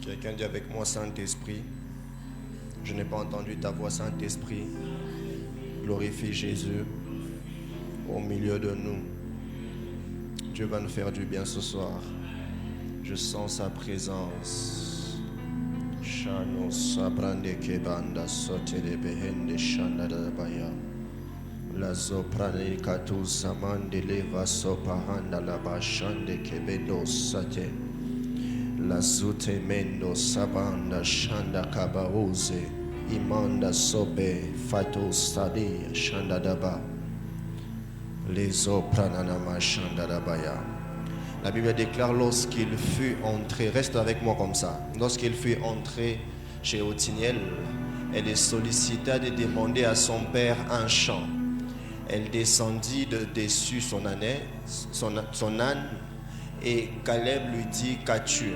Quelqu'un dit avec moi, Saint-Esprit. Je n'ai pas entendu ta voix, Saint-Esprit. Glorifie Jésus au milieu de nous. Dieu va nous faire du bien ce soir. Je sens sa présence. Shano sabrande kebanda sote de behende shanda da baya. La zoprane katu samande leva sopahanda la bashande kebedo sate. La zute mendo sabanda shanda kabauze. Imanda sobe fato sadi shanda daba. Les eaux prananama shanda dabaya. La Bible déclare lorsqu'il fut entré, reste avec moi comme ça, lorsqu'il fut entré chez Othniel, elle est sollicita de demander à son père un champ. Elle descendit de dessus son âne et Caleb lui dit, qu'as-tu?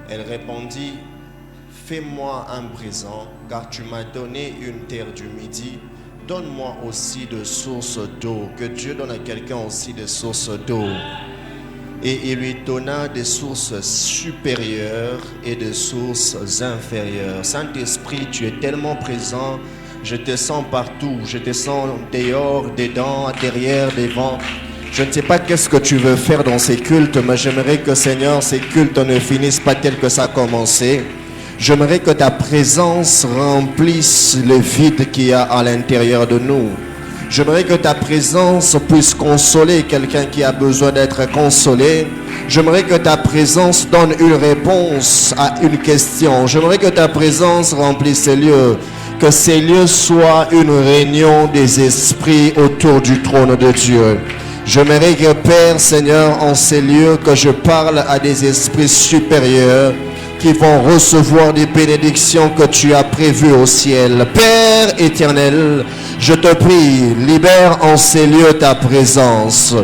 Elle répondit, fais-moi un présent car tu m'as donné une terre du Midi, donne-moi aussi de sources d'eau, que Dieu donne à quelqu'un aussi des sources d'eau. Et il lui donna des sources supérieures et des sources inférieures. Saint-Esprit, tu es tellement présent, je te sens partout, je te sens dehors, dedans, derrière, devant. Je ne sais pas qu'est-ce que tu veux faire dans ces cultes, mais j'aimerais que, Seigneur, ces cultes ne finissent pas tel que ça a commencé. J'aimerais que ta présence remplisse le vide qu'il y a à l'intérieur de nous. J'aimerais que ta présence puisse consoler quelqu'un qui a besoin d'être consolé. J'aimerais que ta présence donne une réponse à une question. J'aimerais que ta présence remplisse ces lieux. Que ces lieux soient une réunion des esprits autour du trône de Dieu. J'aimerais que, Père, Seigneur, en ces lieux, que je parle à des esprits supérieurs qui vont recevoir des bénédictions que tu as prévues au ciel. Père éternel, je te prie, libère en ces lieux ta présence.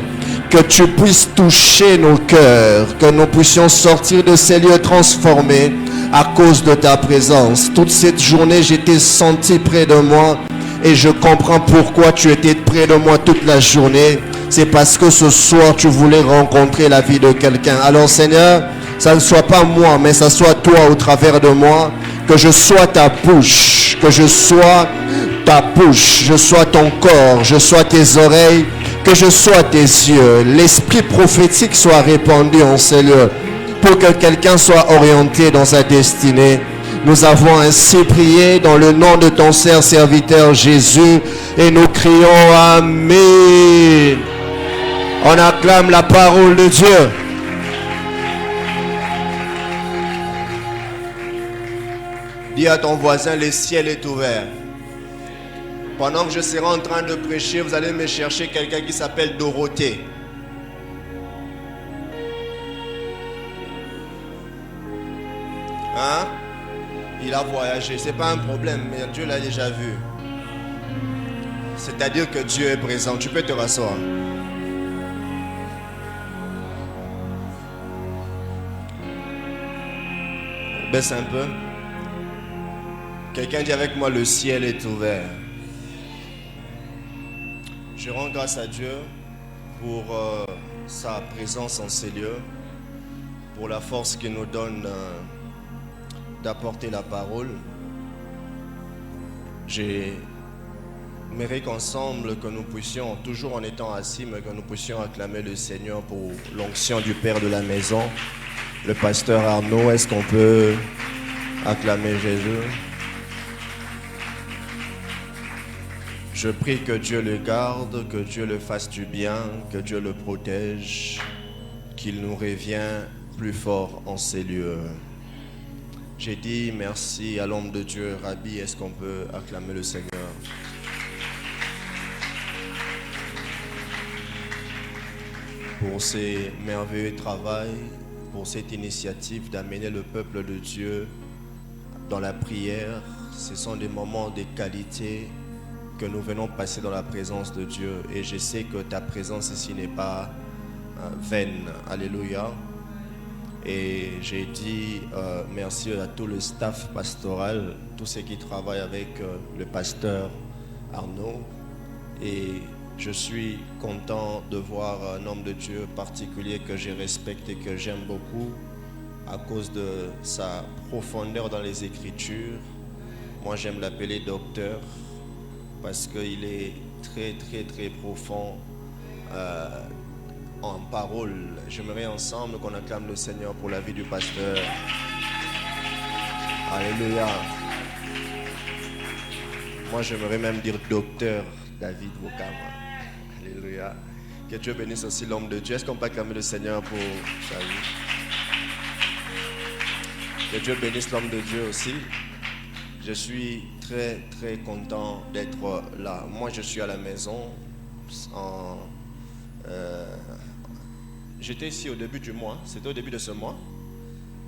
Que tu puisses toucher nos cœurs, que nous puissions sortir de ces lieux transformés à cause de ta présence. Toute cette journée, j'étais senti près de moi et je comprends pourquoi tu étais près de moi toute la journée. C'est parce que ce soir, tu voulais rencontrer la vie de quelqu'un. Alors Seigneur, ça ne soit pas moi, mais ça soit toi au travers de moi. Que je sois ta bouche, que je sois ta bouche, je sois ton corps, je sois tes oreilles, que je sois tes yeux. L'esprit prophétique soit répandu en ces lieux pour que quelqu'un soit orienté dans sa destinée. Nous avons ainsi prié dans le nom de ton serviteur Jésus et nous crions Amen. On acclame la parole de Dieu. Dis à ton voisin, le ciel est ouvert. Pendant que je serai en train de prêcher, vous allez me chercher quelqu'un qui s'appelle Dorothée. Hein? Il a voyagé, c'est pas un problème, mais Dieu l'a déjà vu. C'est-à-dire que Dieu est présent. Tu peux te rasseoir. Baisse un peu. Quelqu'un dit avec moi, le ciel est ouvert. Je rends grâce à Dieu pour sa présence en ces lieux, pour la force qu'il nous donne d'apporter la parole. J'aimerais qu'ensemble, que nous puissions, toujours en étant assis, mais que nous puissions acclamer le Seigneur pour l'onction du Père de la maison, le pasteur Arnaud. Est-ce qu'on peut acclamer Jésus? Je prie que Dieu le garde, que Dieu le fasse du bien, que Dieu le protège, qu'il nous revienne plus fort en ces lieux. J'ai dit merci à l'homme de Dieu. Rabbi, est-ce qu'on peut acclamer le Seigneur? Pour ces merveilleux travail, pour cette initiative d'amener le peuple de Dieu dans la prière. Ce sont des moments de qualité que nous venons passer dans la présence de Dieu. Et je sais que ta présence ici n'est pas vaine. Alléluia. Et j'ai dit merci à tout le staff pastoral, tous ceux qui travaillent avec le pasteur Arnaud. Et je suis content de voir un homme de Dieu particulier que je respecte et que j'aime beaucoup, à cause de sa profondeur dans les Écritures. Moi, j'aime l'appeler docteur parce qu'il est très, très, très profond en parole. J'aimerais ensemble qu'on acclame le Seigneur pour la vie du pasteur. Alléluia. Moi, j'aimerais même dire docteur David Wokama. Alléluia. Que Dieu bénisse aussi l'homme de Dieu. Est-ce qu'on peut acclamer le Seigneur pour sa vie? Que Dieu bénisse l'homme de Dieu aussi. Je suis très, très content d'être là. Moi, je suis à la maison. J'étais ici au début du mois. C'était au début de ce mois.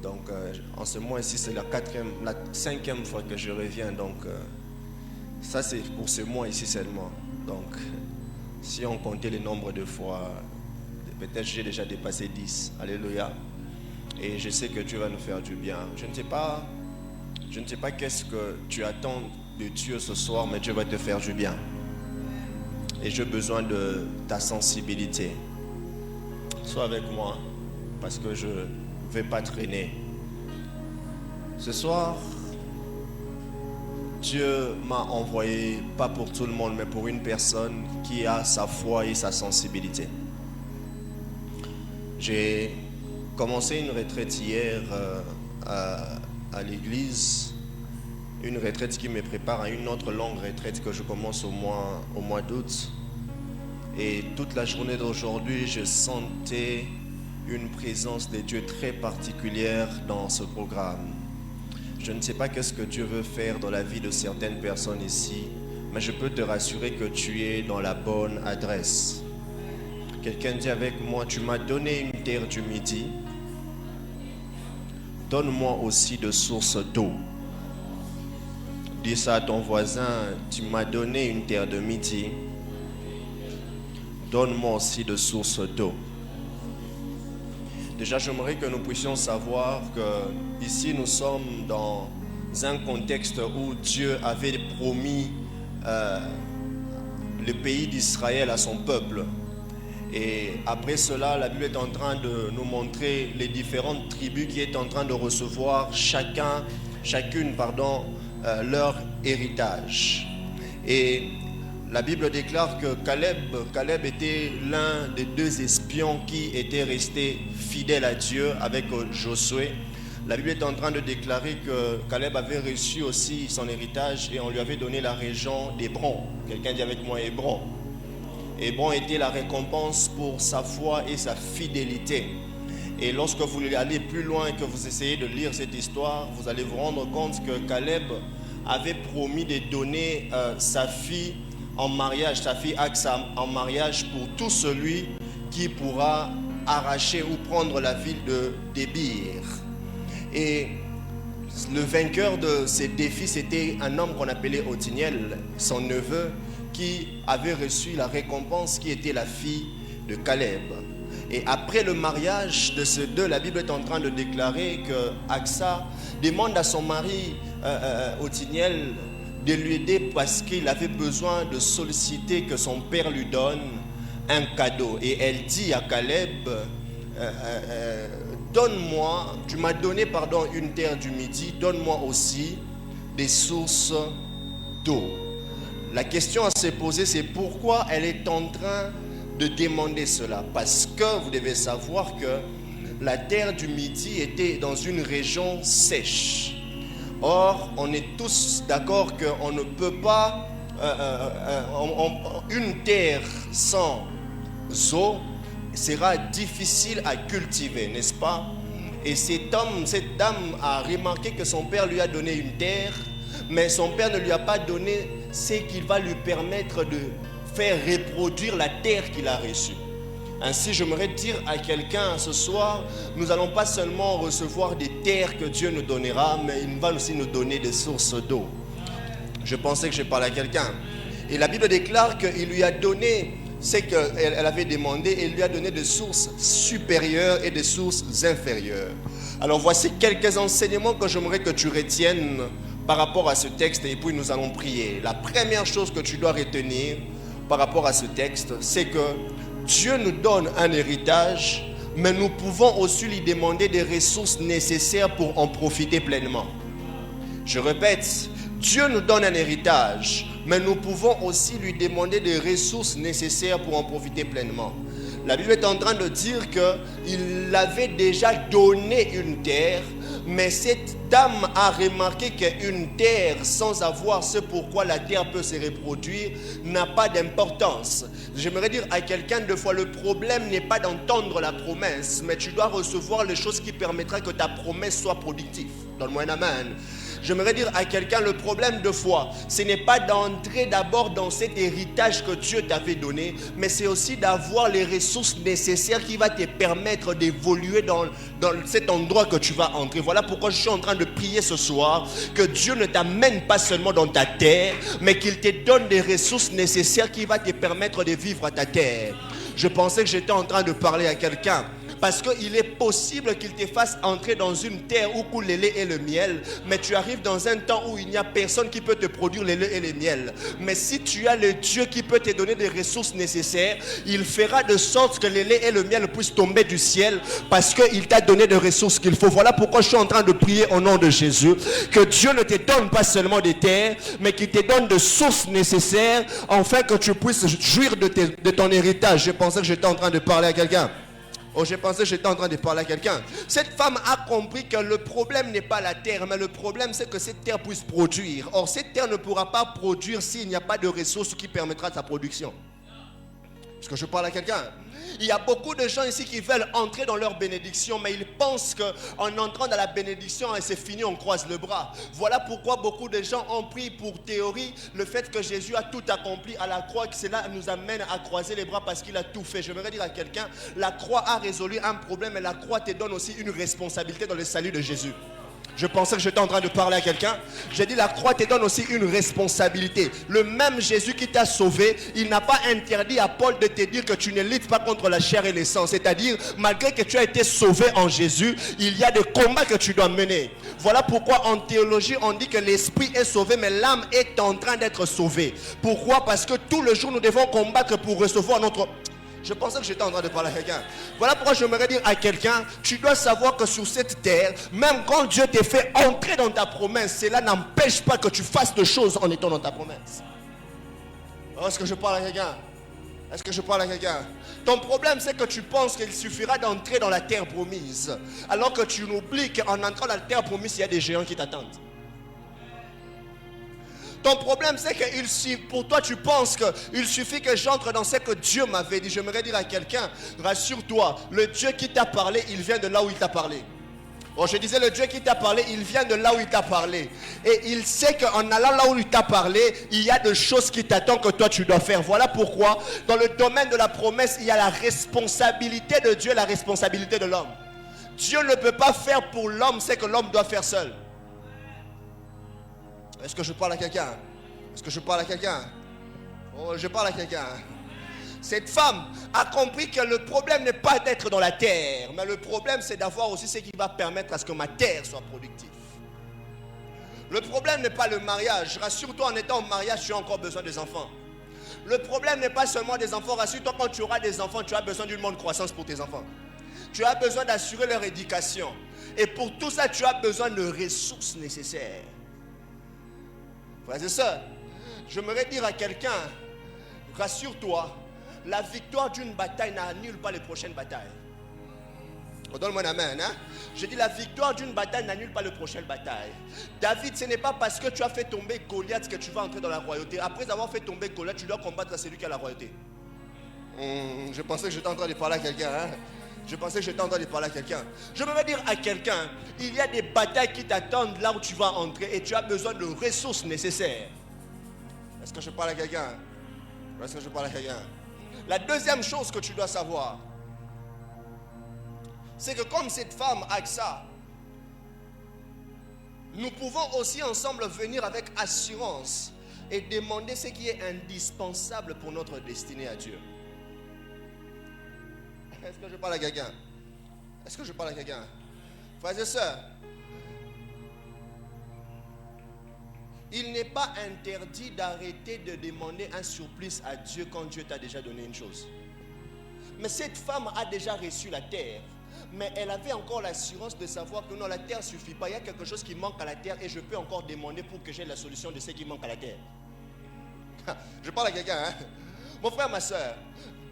Donc, en ce mois ici, c'est la 5e fois que je reviens. Donc, ça, c'est pour ce mois ici seulement. Donc, si on comptait le nombre de fois, peut-être j'ai déjà dépassé 10. Alléluia. Et je sais que Dieu va nous faire du bien. Je ne sais pas qu'est-ce que tu attends de Dieu ce soir, mais Dieu va te faire du bien. Et j'ai besoin de ta sensibilité. Sois avec moi, parce que je ne vais pas traîner. Ce soir, Dieu m'a envoyé, pas pour tout le monde, mais pour une personne qui a sa foi et sa sensibilité. J'ai commencé une retraite hier à l'église, une retraite qui me prépare à une autre longue retraite que je commence au mois d'août. Et toute la journée d'aujourd'hui, je sentais une présence de Dieu très particulière dans ce programme. Je ne sais pas qu'est-ce que Dieu veut faire dans la vie de certaines personnes ici, mais je peux te rassurer que tu es dans la bonne adresse. Quelqu'un dit avec moi, tu m'as donné une terre du Midi, donne-moi aussi de sources d'eau. Dis ça à ton voisin, tu m'as donné une terre de Midi, donne-moi aussi de sources d'eau. Déjà, j'aimerais que nous puissions savoir que ici nous sommes dans un contexte où Dieu avait promis le pays d'Israël à son peuple. Et après cela, la Bible est en train de nous montrer les différentes tribus qui est en train de recevoir chacune, leur héritage. Et la Bible déclare que Caleb était l'un des 2 espions qui étaient restés fidèles à Dieu avec Josué. La Bible est en train de déclarer que Caleb avait reçu aussi son héritage et on lui avait donné la région d'Hébron. Quelqu'un dit avec moi Hébron. Hébron était la récompense pour sa foi et sa fidélité. Et lorsque vous allez plus loin et que vous essayez de lire cette histoire, vous allez vous rendre compte que Caleb avait promis de donner sa fille en mariage, sa fille Aksa en mariage pour tout celui qui pourra arracher ou prendre la ville de Débir. Et le vainqueur de ces défis, c'était un homme qu'on appelait Othniel, son neveu, qui avait reçu la récompense qui était la fille de Caleb. Et après le mariage de ces deux, la Bible est en train de déclarer que Aksa demande à son mari Othniel de lui aider parce qu'il avait besoin de solliciter que son père lui donne un cadeau. Et elle dit à Caleb, donne-moi, tu m'as donné une terre du Midi, donne-moi aussi des sources d'eau. La question à se poser, c'est pourquoi elle est en train de demander cela. Parce que vous devez savoir que la terre du Midi était dans une région sèche. Or, on est tous d'accord qu'on ne peut pas, une terre sans eau sera difficile à cultiver, n'est-ce pas? Et cette dame a remarqué que son père lui a donné une terre, mais son père ne lui a pas donné ce qui va lui permettre de faire reproduire la terre qu'il a reçue. Ainsi, j'aimerais dire à quelqu'un ce soir, nous n'allons pas seulement recevoir des terres que Dieu nous donnera, mais il va aussi nous donner des sources d'eau. Je pensais que je parlais à quelqu'un. Et la Bible déclare qu'il lui a donné ce qu'elle avait demandé et il lui a donné des sources supérieures et des sources inférieures. Alors voici quelques enseignements que j'aimerais que tu retiennes par rapport à ce texte et puis nous allons prier. La première chose que tu dois retenir par rapport à ce texte, c'est que Dieu nous donne un héritage, mais nous pouvons aussi lui demander des ressources nécessaires pour en profiter pleinement. Je répète, Dieu nous donne un héritage, mais nous pouvons aussi lui demander des ressources nécessaires pour en profiter pleinement. La Bible est en train de dire qu'il avait déjà donné une terre, mais cette dame a remarqué qu'une terre sans avoir ce pourquoi la terre peut se reproduire n'a pas d'importance. J'aimerais dire à quelqu'un deux fois, le problème n'est pas d'entendre la promesse, mais tu dois recevoir les choses qui permettront que ta promesse soit productive. Donne-moi un amen. J'aimerais dire à quelqu'un, le problème de foi, ce n'est pas d'entrer d'abord dans cet héritage que Dieu t'avait donné, mais c'est aussi d'avoir les ressources nécessaires qui vont te permettre d'évoluer dans cet endroit que tu vas entrer. Voilà pourquoi je suis en train de prier ce soir, que Dieu ne t'amène pas seulement dans ta terre, mais qu'il te donne des ressources nécessaires qui vont te permettre de vivre à ta terre. Je pensais que j'étais en train de parler à quelqu'un. Parce qu'il est possible qu'il te fasse entrer dans une terre où coule le lait et le miel, mais tu arrives dans un temps où il n'y a personne qui peut te produire le lait et le miel. Mais si tu as le Dieu qui peut te donner des ressources nécessaires, il fera de sorte que le lait et le miel puissent tomber du ciel parce qu'il t'a donné des ressources qu'il faut. Voilà pourquoi je suis en train de prier au nom de Jésus, que Dieu ne te donne pas seulement des terres, mais qu'il te donne des sources nécessaires afin que tu puisses jouir de ton héritage. Je pensais que j'étais en train de parler à quelqu'un. Oh, j'ai pensé que j'étais en train de parler à quelqu'un. Cette femme a compris que le problème n'est pas la terre, mais le problème c'est que cette terre puisse produire. Or, cette terre ne pourra pas produire s'il n'y a pas de ressources qui permettra sa production. Est-ce que je parle à quelqu'un? Il y a beaucoup de gens ici qui veulent entrer dans leur bénédiction, mais ils pensent qu'en entrant dans la bénédiction, c'est fini, on croise le bras. Voilà pourquoi beaucoup de gens ont pris pour théorie le fait que Jésus a tout accompli à la croix, que cela nous amène à croiser les bras parce qu'il a tout fait. Je voudrais dire à quelqu'un, la croix a résolu un problème et la croix te donne aussi une responsabilité dans le salut de Jésus. Je pensais que j'étais en train de parler à quelqu'un. J'ai dit la croix te donne aussi une responsabilité. Le même Jésus qui t'a sauvé, il n'a pas interdit à Paul de te dire que tu ne luttes pas contre la chair et le sang. C'est-à-dire, malgré que tu as été sauvé en Jésus, il y a des combats que tu dois mener. Voilà pourquoi en théologie, on dit que l'esprit est sauvé, mais l'âme est en train d'être sauvée. Pourquoi? Parce que tout le jour, nous devons combattre pour recevoir notre... Je pensais que j'étais en train de parler à quelqu'un. Voilà pourquoi j'aimerais dire à quelqu'un, tu dois savoir que sur cette terre, même quand Dieu te fait entrer dans ta promesse, cela n'empêche pas que tu fasses de choses en étant dans ta promesse. Est-ce que je parle à quelqu'un? Est-ce que je parle à quelqu'un? Ton problème, c'est que tu penses qu'il suffira d'entrer dans la terre promise, alors que tu oublies qu'en entrant dans la terre promise, il y a des géants qui t'attendent. Ton problème, c'est que pour toi, tu penses qu'il suffit que j'entre dans ce que Dieu m'avait dit. J'aimerais dire à quelqu'un, rassure-toi, le Dieu qui t'a parlé, il vient de là où il t'a parlé. Bon, je disais, le Dieu qui t'a parlé, il vient de là où il t'a parlé. Et il sait qu'en allant là où il t'a parlé, il y a des choses qui t'attendent que toi, tu dois faire. Voilà pourquoi, dans le domaine de la promesse, il y a la responsabilité de Dieu et la responsabilité de l'homme. Dieu ne peut pas faire pour l'homme ce que l'homme doit faire seul. Est-ce que je parle à quelqu'un? Est-ce que je parle à quelqu'un? Oh, je parle à quelqu'un. Cette femme a compris que le problème n'est pas d'être dans la terre, mais le problème c'est d'avoir aussi ce qui va permettre à ce que ma terre soit productive. Le problème n'est pas le mariage. Rassure-toi, en étant au mariage, tu as encore besoin des enfants. Le problème n'est pas seulement des enfants. Rassure-toi, quand tu auras des enfants, tu as besoin d'une bonne croissance pour tes enfants. Tu as besoin d'assurer leur éducation. Et pour tout ça, tu as besoin de ressources nécessaires. Frères et sœurs, j'aimerais dire à quelqu'un, rassure-toi, la victoire d'une bataille n'annule pas les prochaines batailles. Donne-moi un amen. Hein? Je dis la victoire d'une bataille n'annule pas les prochaines batailles. David, ce n'est pas parce que tu as fait tomber Goliath que tu vas entrer dans la royauté. Après avoir fait tomber Goliath, tu dois combattre celui qui a la royauté. Je pensais que j'étais en train de parler à quelqu'un. Hein? Je pensais que j'étais en train de parler à quelqu'un. Je veux dire à quelqu'un, il y a des batailles qui t'attendent là où tu vas entrer et tu as besoin de ressources nécessaires. Est-ce que je parle à quelqu'un? Est-ce que je parle à quelqu'un? La deuxième chose que tu dois savoir, c'est que comme cette femme a ça, nous pouvons aussi ensemble venir avec assurance et demander ce qui est indispensable pour notre destinée à Dieu. Est-ce que je parle à quelqu'un? Est-ce que je parle à quelqu'un? Frères et sœurs, il n'est pas interdit d'arrêter de demander un surplus à Dieu quand Dieu t'a déjà donné une chose. Mais cette femme a déjà reçu la terre. Mais elle avait encore l'assurance de savoir que non, la terre ne suffit pas. Il y a quelque chose qui manque à la terre et je peux encore demander pour que j'ai la solution de ce qui manque à la terre. Je parle à quelqu'un, hein? Mon frère, ma soeur,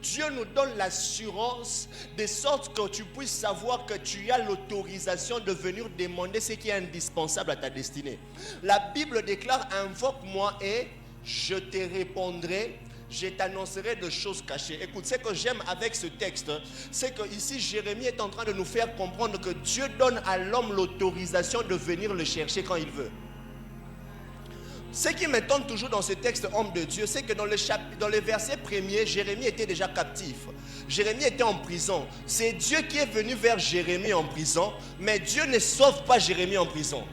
Dieu nous donne l'assurance de sorte que tu puisses savoir que tu as l'autorisation de venir demander ce qui est indispensable à ta destinée. La Bible déclare: invoque-moi et je te répondrai. Je t'annoncerai de choses cachées. Écoute, ce que j'aime avec ce texte, c'est que ici Jérémie est en train de nous faire comprendre que Dieu donne à l'homme l'autorisation de venir le chercher quand il veut. Ce qui m'étonne toujours dans ce texte, homme de Dieu, c'est que dans le verset premier, Jérémie était déjà captif. Jérémie était en prison. C'est Dieu qui est venu vers Jérémie en prison, mais Dieu ne sauve pas Jérémie en prison.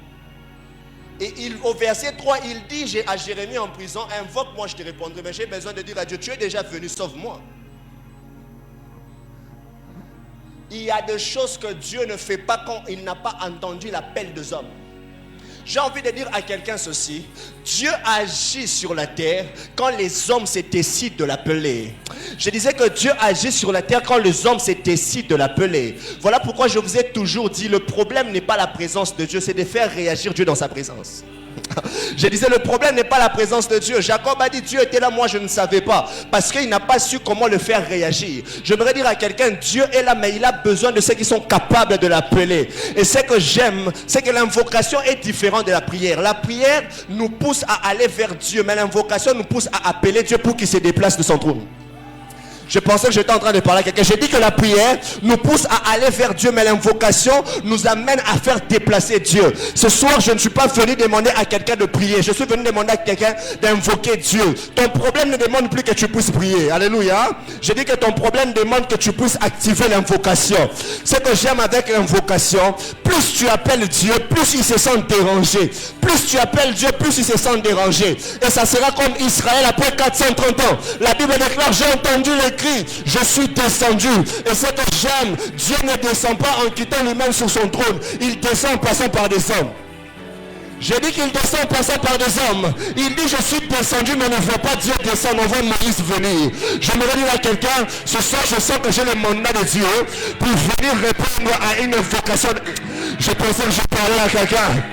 Et au verset 3, il dit à Jérémie en prison: invoque-moi, je te répondrai. Mais j'ai besoin de dire à Dieu: tu es déjà venu, sauve-moi. Il y a des choses que Dieu ne fait pas quand il n'a pas entendu l'appel des hommes. J'ai envie de dire à quelqu'un ceci: Dieu agit sur la terre quand les hommes se décident de l'appeler. Je disais que Dieu agit sur la terre quand les hommes se décident de l'appeler. Voilà pourquoi je vous ai toujours dit: le problème n'est pas la présence de Dieu, c'est de faire réagir Dieu dans sa présence. Je disais, le problème n'est pas la présence de Dieu. Jacob a dit: Dieu était là, moi je ne savais pas, parce qu'il n'a pas su comment le faire réagir. J'aimerais dire à quelqu'un: Dieu est là, mais il a besoin de ceux qui sont capables de l'appeler. Et ce que j'aime, c'est que l'invocation est différente de la prière. La prière nous pousse à aller vers Dieu, mais l'invocation nous pousse à appeler Dieu pour qu'il se déplace de son trône. Je pensais que j'étais en train de parler à quelqu'un. J'ai dit que la prière nous pousse à aller vers Dieu, mais l'invocation nous amène à faire déplacer Dieu. Ce soir, je ne suis pas venu demander à quelqu'un de prier. Je suis venu demander à quelqu'un d'invoquer Dieu. Ton problème ne demande plus que tu puisses prier. Alléluia. J'ai dit que ton problème demande que tu puisses activer l'invocation. Ce que j'aime avec l'invocation, plus tu appelles Dieu, plus il se sent dérangé. Plus tu appelles Dieu, plus il se sent dérangé. Et ça sera comme Israël après 430 ans. La Bible déclare: j'ai entendu les cris, je suis descendu. Et ce que j'aime, Dieu ne descend pas en quittant lui-même sur son trône. Il descend en passant par des hommes. J'ai dit qu'il descend en passant par des hommes. Il dit: je suis descendu, mais ne voit pas Dieu descendre, on voit Moïse venir. Je me dire à quelqu'un, ce soir je sens que j'ai le mandat de Dieu pour venir répondre à une invocation. Je pensais que je parlais à quelqu'un.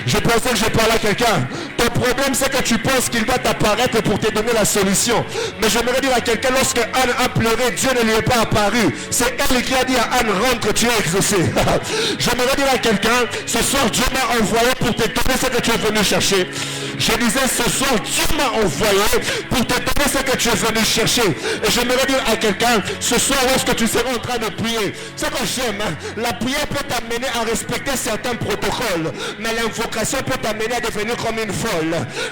Je pensais que je parlais à quelqu'un. Ton problème, c'est que tu penses qu'il va t'apparaître pour te donner la solution. Mais j'aimerais dire à quelqu'un, lorsque Anne a pleuré, Dieu ne lui est pas apparu. C'est elle qui a dit à Anne: rentre, tu es exaucé. J'aimerais dire à quelqu'un, ce soir Dieu m'a envoyé pour te donner ce que tu es venu chercher. Je disais, ce soir Dieu m'a envoyé pour te donner ce que tu es venu chercher. Et j'aimerais dire à quelqu'un, ce soir lorsque tu seras en train de prier, ce que j'aime, la prière peut t'amener à respecter certains protocoles, mais l'invocation peut t'amener à devenir comme une folle.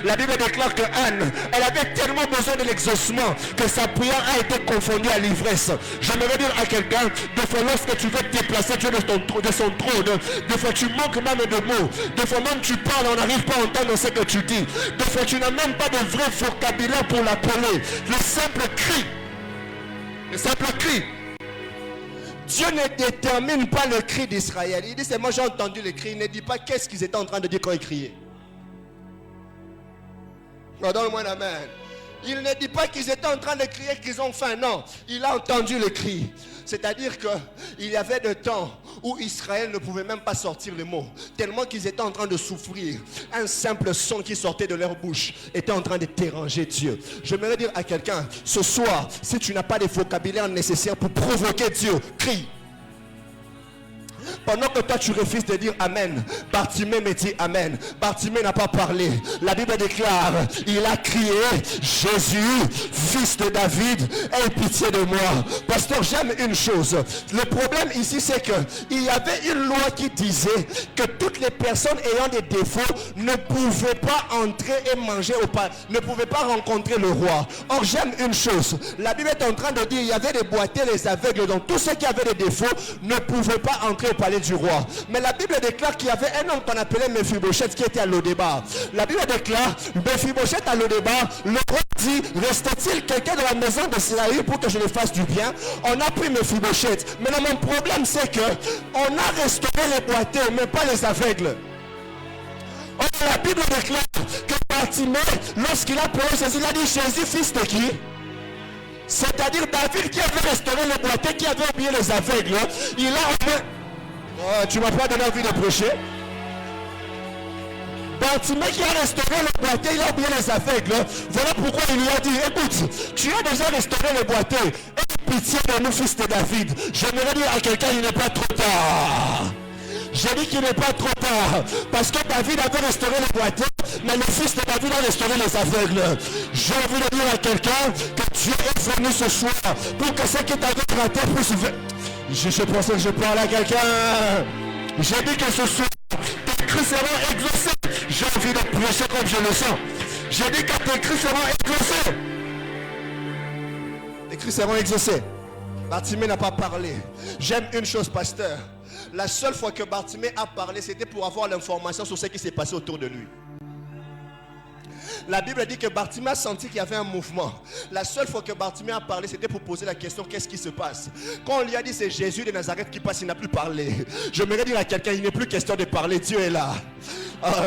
La Bible déclare que Anne, elle avait tellement besoin de l'exaucement que sa prière a été confondue à l'ivresse. J'aimerais dire à quelqu'un, des fois lorsque tu veux te déplacer Dieu de son trône, des fois tu manques même de mots, des fois même tu parles, on n'arrive pas à entendre ce que tu dis, des fois tu n'as même pas de vrai vocabulaire pour l'appeler. Le simple cri, Dieu ne détermine pas le cri d'Israël. Il dit: c'est moi j'ai entendu le cri. Il ne dit pas qu'est-ce qu'ils étaient en train de dire quand ils criaient. Donne-moi un amen. Il ne dit pas qu'ils étaient en train de crier, qu'ils ont faim. Non, il a entendu le cri. C'est-à-dire qu'il y avait des temps où Israël ne pouvait même pas sortir les mots, tellement qu'ils étaient en train de souffrir. Un simple son qui sortait de leur bouche était en train de déranger Dieu. J'aimerais dire à quelqu'un, ce soir, si tu n'as pas de vocabulaire nécessaire pour provoquer Dieu, crie. Pendant que toi tu refuses de dire Amen, Bartimée me dit Amen. Bartimée n'a pas parlé. La Bible déclare: il a crié: Jésus, fils de David, aie pitié de moi. Pasteur, j'aime une chose. Le problème ici, c'est que il y avait une loi qui disait que toutes les personnes ayant des défauts ne pouvaient pas entrer et manger au palais, ne pouvaient pas rencontrer le roi. Or, j'aime une chose. La Bible est en train de dire: il y avait des boiteux, les aveugles, donc tous ceux qui avaient des défauts ne pouvaient pas entrer au palais du roi. Mais la Bible déclare qu'il y avait un homme qu'on appelait Mephibosheth qui était à Lodébar. La Bible déclare: Mephibosheth à Lodébar, le roi dit: reste-t-il quelqu'un dans la maison de Saül pour que je le fasse du bien? On a pris Mephibosheth. Maintenant mon problème, c'est que on a restauré les boiteux mais pas les aveugles. Or, la Bible déclare que Bartimée, lorsqu'il a pleuré Jésus, il a dit: Jésus, fils de qui? C'est-à-dire David qui avait restauré le boiteux, qui avait oublié les aveugles, il a... Oh, tu ne m'as pas donné envie de prêcher. Bartimée qui a restauré le boiteux, il a oublié les aveugles. Voilà pourquoi il lui a dit, écoute, tu as déjà restauré le boiteux. Aie pitié de nous, fils de David. J'aimerais dire à quelqu'un, il n'est pas trop tard. J'ai dit qu'il n'est pas trop tard. Parce que David avait restauré le boiteux, mais le fils de David a restauré les aveugles. J'ai envie de dire à quelqu'un que Dieu est venu ce soir pour que ce qui t'avait raté puisse... Je pensais que je parlais à quelqu'un. J'ai dit que ce soir, tes cris seront exaucés. J'ai envie de prêcher comme je le sens. J'ai dit que tes cris seront exaucés. Les cris seront exaucés. Bartimée n'a pas parlé. J'aime une chose, pasteur. La seule fois que Bartimée a parlé, c'était pour avoir l'information sur ce qui s'est passé autour de lui. La Bible dit que Bartimée a senti qu'il y avait un mouvement. La seule fois que Bartimée a parlé, c'était pour poser la question, qu'est-ce qui se passe? Quand on lui a dit c'est Jésus de Nazareth qui passe, il n'a plus parlé. J'aimerais dire à quelqu'un, il n'est plus question de parler, Dieu est là.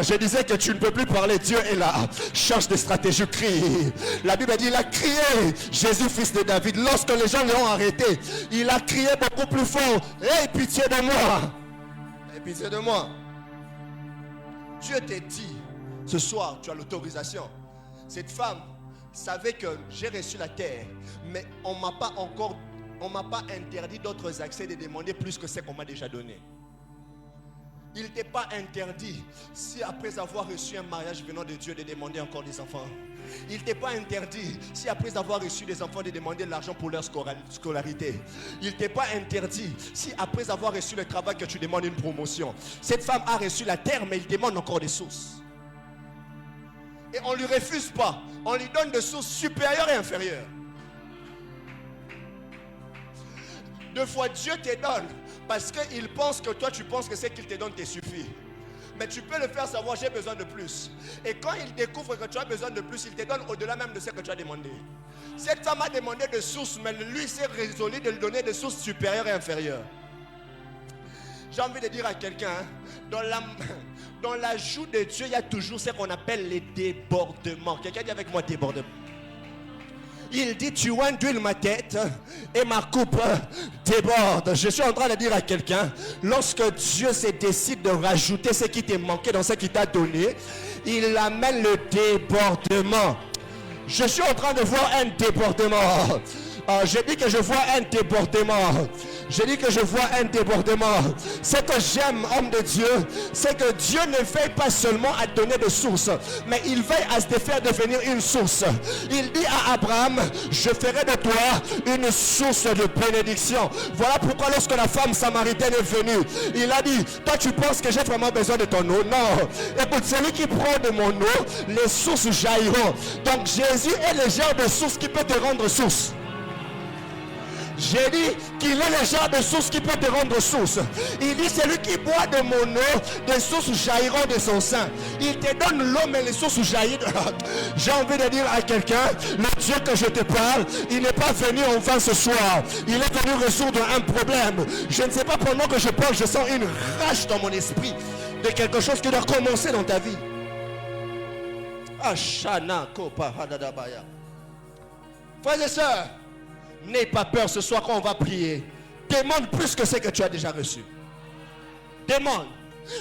Je disais que tu ne peux plus parler, Dieu est là. Change de stratégie, crie. La Bible dit, il a crié, Jésus fils de David. Lorsque les gens l'ont arrêté, il a crié beaucoup plus fort, hey, pitié de moi. Hey, pitié de moi. Dieu t'a dit, ce soir, tu as l'autorisation. Cette femme savait que j'ai reçu la terre, mais on ne m'a pas interdit d'autres accès de demander plus que ce qu'on m'a déjà donné. Il ne t'est pas interdit, si après avoir reçu un mariage venant de Dieu, de demander encore des enfants. Il ne t'est pas interdit, si après avoir reçu des enfants, de demander de l'argent pour leur scolarité. Il ne t'est pas interdit, si après avoir reçu le travail, que tu demandes une promotion. Cette femme a reçu la terre, mais il demande encore des sources. Et on ne lui refuse pas. On lui donne des sources supérieures et inférieures. Deux fois Dieu te donne parce qu'il pense que toi tu penses que ce qu'il te donne te suffit. Mais tu peux le faire savoir, j'ai besoin de plus. Et quand il découvre que tu as besoin de plus, il te donne au-delà même de ce que tu as demandé. Cette femme a demandé des sources, mais lui s'est résolu de lui donner des sources supérieures et inférieures. J'ai envie de dire à quelqu'un, dans l'ajout de Dieu, il y a toujours ce qu'on appelle les débordements. Quelqu'un dit avec moi débordement. Il dit, tu induis ma tête et ma coupe déborde. Je suis en train de dire à quelqu'un, lorsque Dieu se décide de rajouter ce qui t'est manqué dans ce qu'il t'a donné, il amène le débordement. Je suis en train de voir un débordement. Je dis que je vois un débordement. Je dis que je vois un débordement. Ce que j'aime, homme de Dieu, c'est que Dieu ne veille pas seulement à donner des sources, mais il veille à te faire devenir une source. Il dit à Abraham, je ferai de toi une source de bénédiction. Voilà pourquoi lorsque la femme samaritaine est venue, il a dit, toi tu penses que j'ai vraiment besoin de ton eau? Non. Écoute, celui qui prend de mon eau, les sources jailliront. Donc Jésus est le genre de source qui peut te rendre source. J'ai dit qu'il est le genre de source qui peut te rendre source. Il dit, celui qui boit de mon eau, des sources jailliront de son sein. Il te donne l'eau, mais les sources jaillissent. J'ai envie de dire à quelqu'un, le Dieu que je te parle, il n'est pas venu en vain ce soir. Il est venu résoudre un problème. Je ne sais pas, pendant que je parle, je sens une rage dans mon esprit de quelque chose qui doit commencer dans ta vie. Ashana Kopa Hadadabaya. Frères et sœurs, n'aie pas peur ce soir quand on va prier. Demande plus que ce que tu as déjà reçu. Demande.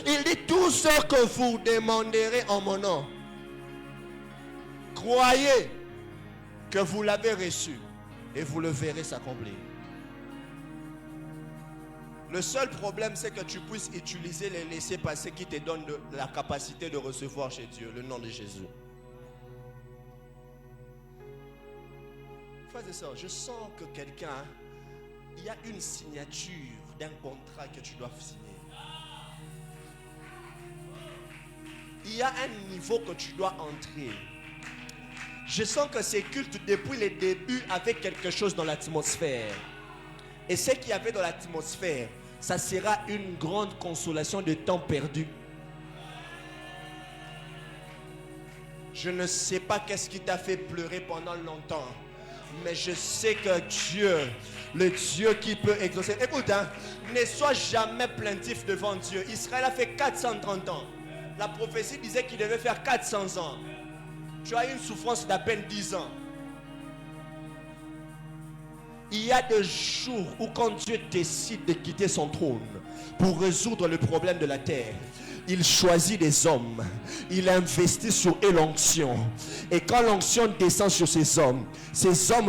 Il dit, tout ce que vous demanderez en mon nom, croyez que vous l'avez reçu et vous le verrez s'accomplir. Le seul problème, c'est que tu puisses utiliser les laissez-passer qui te donnent la capacité de recevoir chez Dieu le nom de Jésus. Frères et sœurs, je sens que quelqu'un, il y a une signature d'un contrat que tu dois signer. Il y a un niveau que tu dois entrer. Je sens que ces cultes, depuis les débuts, avaient quelque chose dans l'atmosphère. Et ce qu'il y avait dans l'atmosphère, ça sera une grande consolation de temps perdu. Je ne sais pas qu'est-ce qui t'a fait pleurer pendant longtemps. Mais je sais que Dieu, le Dieu qui peut exaucer. Écoute, ne sois jamais plaintif devant Dieu. Israël a fait 430 ans. La prophétie disait qu'il devait faire 400 ans. Tu as une souffrance d'à peine 10 ans. Il y a des jours où quand Dieu décide de quitter son trône pour résoudre le problème de la terre, il choisit des hommes, il investit sur eux l'onction. Et quand l'onction descend sur ces hommes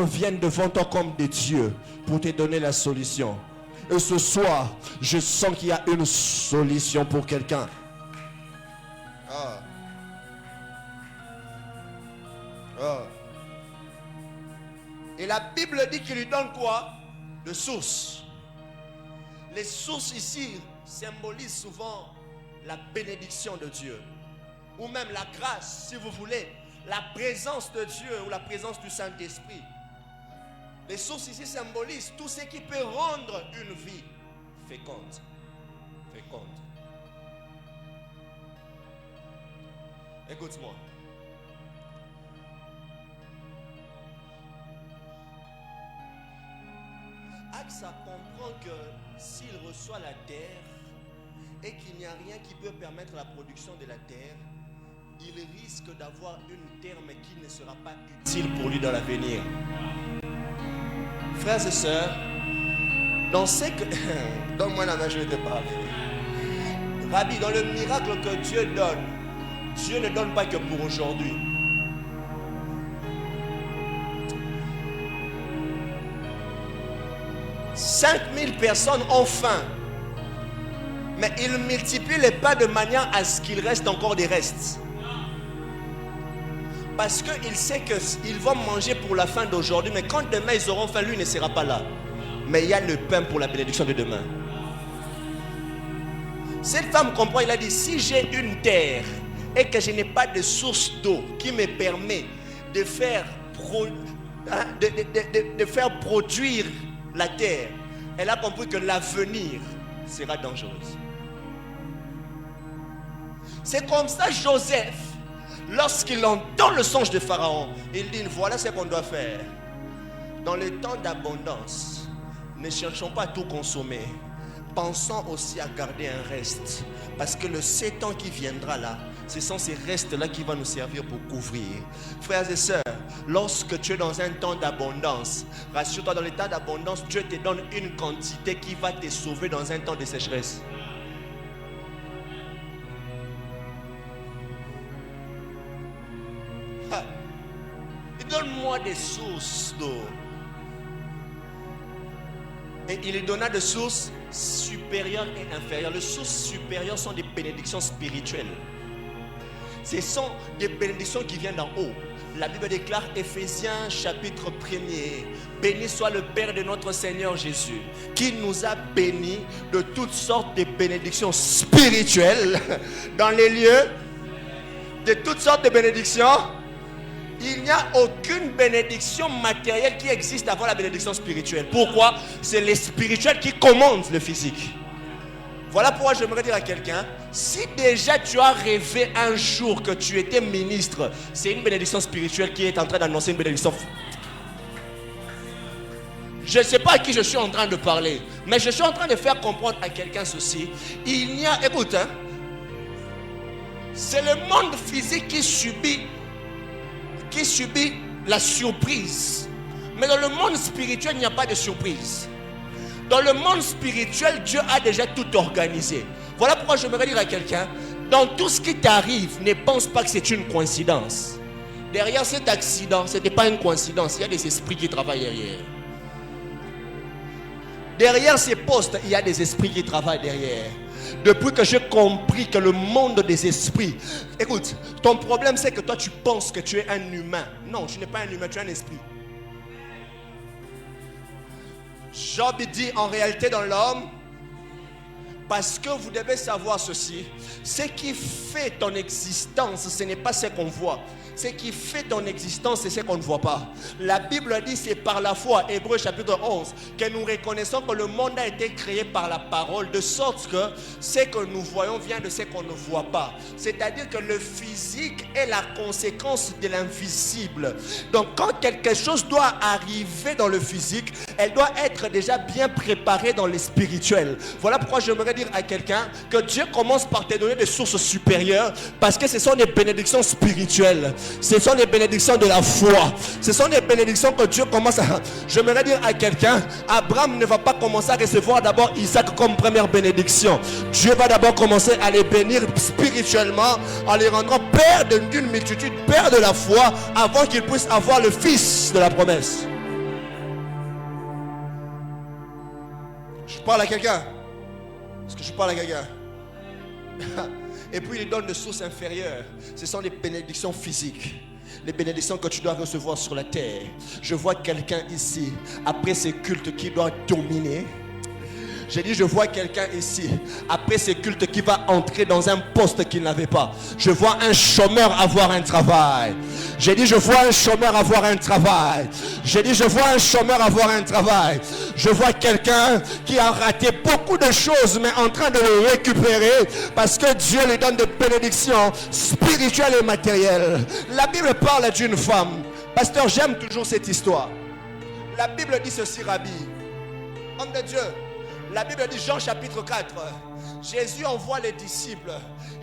viennent devant toi comme des dieux pour te donner la solution. Et ce soir, je sens qu'il y a une solution pour quelqu'un. Ah. Ah. Et la Bible dit qu'il lui donne quoi? De sources. Les sources ici symbolisent souvent la bénédiction de Dieu. Ou même la grâce, si vous voulez. La présence de Dieu ou la présence du Saint-Esprit. Les sources ici symbolisent tout ce qui peut rendre une vie féconde. Féconde. Écoute-moi. Ça comprend que s'il reçoit la terre et qu'il n'y a rien qui peut permettre la production de la terre, il risque d'avoir une terre mais qui ne sera pas utile pour lui dans l'avenir. Frères et sœurs, dans ce que... Donne-moi la main, je vais te parler. Rabbi, dans le miracle que Dieu donne, Dieu ne donne pas que pour aujourd'hui. 5000 personnes ont faim. Mais il multiplie les pains de manière à ce qu'il reste encore des restes. Parce qu'il sait qu'ils vont manger pour la faim d'aujourd'hui. Mais quand demain ils auront faim, lui ne sera pas là. Mais il y a le pain pour la bénédiction de demain. Cette femme comprend, il a dit, si j'ai une terre et que je n'ai pas de source d'eau qui me permet de faire produire la terre, elle a compris que l'avenir sera dangereux. C'est comme ça Joseph, lorsqu'il entend le songe de Pharaon, il dit, voilà ce qu'on doit faire. Dans les temps d'abondance, ne cherchons pas à tout consommer. Pensons aussi à garder un reste. Parce que le 7 ans qui viendra là, ce sont ces restes-là qui vont nous servir pour couvrir. Frères et sœurs, lorsque tu es dans un temps d'abondance, rassure-toi, dans l'état d'abondance, Dieu te donne une quantité qui va te sauver dans un temps de sécheresse. Donne-moi des sources d'eau. Et il lui donna des sources supérieures et inférieures. Les sources supérieures sont des bénédictions spirituelles. Ce sont des bénédictions qui viennent d'en haut. La Bible déclare, Éphésiens chapitre 1er, béni soit le Père de notre Seigneur Jésus, qui nous a bénis de toutes sortes de bénédictions spirituelles dans les lieux, de toutes sortes de bénédictions. Il n'y a aucune bénédiction matérielle qui existe avant la bénédiction spirituelle. Pourquoi? C'est le spirituel qui commande le physique. Voilà pourquoi j'aimerais dire à quelqu'un, si déjà tu as rêvé un jour que tu étais ministre, c'est une bénédiction spirituelle qui est en train d'annoncer une bénédiction. Je ne sais pas à qui je suis en train de parler, mais je suis en train de faire comprendre à quelqu'un ceci. Il n'y a, écoute, c'est le monde physique qui subit la surprise. Mais dans le monde spirituel, il n'y a pas de surprise. Dans le monde spirituel, Dieu a déjà tout organisé. Voilà pourquoi j'aimerais dire à quelqu'un, dans tout ce qui t'arrive, ne pense pas que c'est une coïncidence. Derrière cet accident, ce n'était pas une coïncidence. Il y a des esprits qui travaillent derrière. Derrière ces postes, il y a des esprits qui travaillent derrière. Depuis que j'ai compris que le monde des esprits... Écoute, ton problème c'est que toi tu penses que tu es un humain. Non, tu n'es pas un humain, tu es un esprit. Job dit en réalité dans l'homme, parce que vous devez savoir ceci, ce qui fait ton existence, ce n'est pas ce qu'on voit. Ce qui fait ton existence, c'est ce qu'on ne voit pas. La Bible dit, c'est par la foi, Hébreux chapitre 11, que nous reconnaissons que le monde a été créé par la parole, de sorte que ce que nous voyons vient de ce qu'on ne voit pas. C'est-à-dire que le physique est la conséquence de l'invisible. Donc quand quelque chose doit arriver dans le physique, elle doit être déjà bien préparée dans le spirituel. Voilà pourquoi j'aimerais dire à quelqu'un que Dieu commence par te donner des sources supérieures, parce que ce sont des bénédictions spirituelles. Ce sont les bénédictions de la foi. Ce sont les bénédictions que Dieu commence à... J'aimerais dire à quelqu'un, Abraham ne va pas commencer à recevoir d'abord Isaac comme première bénédiction. Dieu va d'abord commencer à les bénir spirituellement en les rendant père d'une multitude, père de la foi, avant qu'ils puissent avoir le fils de la promesse. Je parle à quelqu'un. Est-ce que je parle à quelqu'un? Et puis il donne de sources inférieures. Ce sont les bénédictions physiques. Les bénédictions que tu dois recevoir sur la terre. Je vois quelqu'un ici, après ces cultes, qui doit dominer. J'ai dit, je vois quelqu'un ici, après ces cultes, qui va entrer dans un poste qu'il n'avait pas. Je vois un chômeur avoir un travail. J'ai dit, je vois un chômeur avoir un travail. J'ai dit, je vois un chômeur avoir un travail. Je vois quelqu'un qui a raté beaucoup de choses, mais en train de le récupérer parce que Dieu lui donne des bénédictions spirituelles et matérielles. La Bible parle d'une femme. Pasteur, j'aime toujours cette histoire. La Bible dit ceci, Rabbi. Homme de Dieu. La Bible dit, Jean chapitre 4, Jésus envoie les disciples.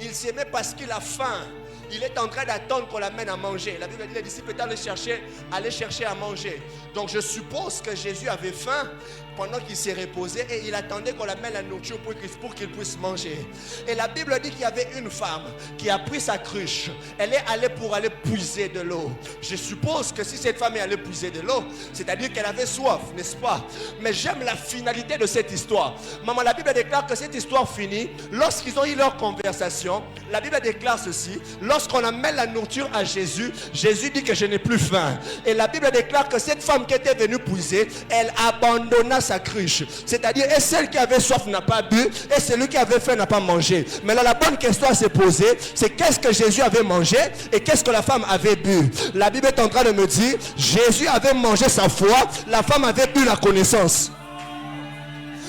Il s'aimait parce qu'il a faim. Il est en train d'attendre qu'on l'amène à manger. La Bible dit, les disciples étaient allés chercher à manger. Donc je suppose que Jésus avait faim pendant qu'il s'est reposé et il attendait qu'on l'amène la nourriture pour qu'il puisse manger. Et la Bible dit qu'il y avait une femme qui a pris sa cruche. Elle est allée pour aller puiser de l'eau. Je suppose que si cette femme est allée puiser de l'eau, c'est-à-dire qu'elle avait soif, n'est-ce pas? Mais j'aime la finalité de cette histoire. Maman, la Bible déclare que cette histoire finit lorsqu'ils ont eu leur conversation. La Bible déclare ceci: lorsqu'on amène la nourriture à Jésus, Jésus dit que je n'ai plus faim. Et la Bible déclare que cette femme qui était venue puiser, elle abandonna sa cruche. C'est-à-dire, et celle qui avait soif n'a pas bu, et celui qui avait faim n'a pas mangé. Mais là, la bonne question à se poser, c'est qu'est-ce que Jésus avait mangé et qu'est-ce que la femme avait bu? La Bible est en train de me dire, Jésus avait mangé sa foi, la femme avait bu la connaissance.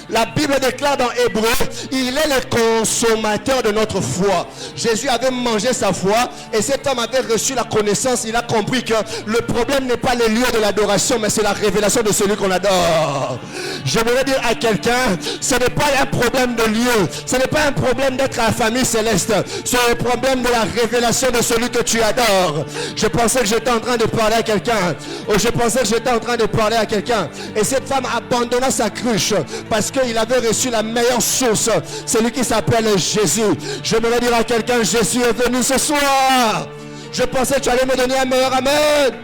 La Bible déclare dans Hébreu, il est le consommateur de notre foi. Jésus avait mangé sa foi et cet homme avait reçu la connaissance. Il a compris que le problème n'est pas le lieu de l'adoration, mais c'est la révélation de celui qu'on adore. J'aimerais dire à quelqu'un, ce n'est pas un problème de lieu, ce n'est pas un problème d'être à la famille céleste, c'est le problème de la révélation de celui que tu adores. Je pensais que j'étais en train de parler à quelqu'un, et cette femme abandonna sa cruche parce qu'il avait reçu la meilleure source, celui qui s'appelle Jésus. Je me vais dire à quelqu'un, Jésus est venu ce soir. Je pensais que tu allais me donner un meilleur amen.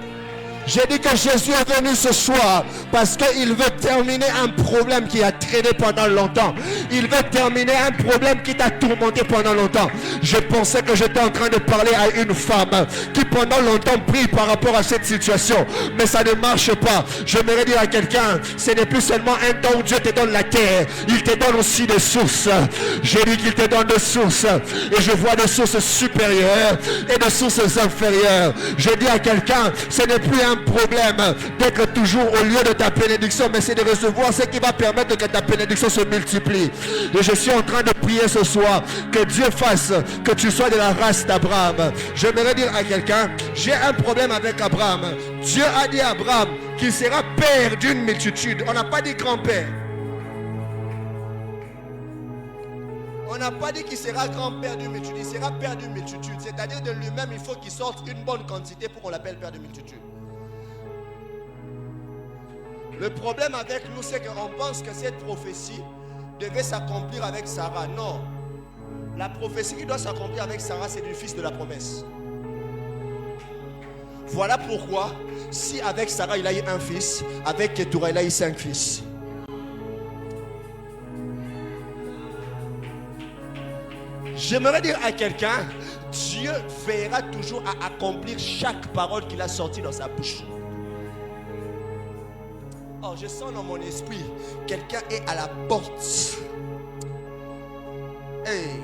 J'ai dit que Jésus est venu ce soir parce qu'il veut terminer un problème qui a traîné pendant longtemps. Il veut terminer un problème qui t'a tourmenté pendant longtemps. Je pensais que j'étais en train de parler à une femme qui pendant longtemps prie par rapport à cette situation. Mais ça ne marche pas. J'aimerais dire à quelqu'un, ce n'est plus seulement un don où Dieu te donne la terre. Il te donne aussi des sources. J'ai dit qu'il te donne des sources. Et je vois des sources supérieures et des sources inférieures. Je dis à quelqu'un, ce n'est plus un problème d'être toujours au lieu de ta bénédiction, mais c'est de recevoir ce qui va permettre que ta bénédiction se multiplie. Et je suis en train de prier ce soir que Dieu fasse que tu sois de la race d'Abraham. J'aimerais dire à quelqu'un, j'ai un problème avec Abraham. Dieu a dit à Abraham qu'il sera père d'une multitude. On n'a pas dit grand-père. On n'a pas dit qu'il sera grand-père d'une multitude. Il sera père d'une multitude. C'est-à-dire de lui-même, il faut qu'il sorte une bonne quantité pour qu'on l'appelle père de multitude. Le problème avec nous, c'est qu'on pense que cette prophétie devait s'accomplir avec Sarah. Non. La prophétie qui doit s'accomplir avec Sarah, c'est du fils de la promesse. Voilà pourquoi, si avec Sarah, il a eu un fils, avec Ketura, il a eu 5 fils. J'aimerais dire à quelqu'un, Dieu veillera toujours à accomplir chaque parole qu'il a sortie dans sa bouche. Oh, je sens dans mon esprit, quelqu'un est à la porte. Hey,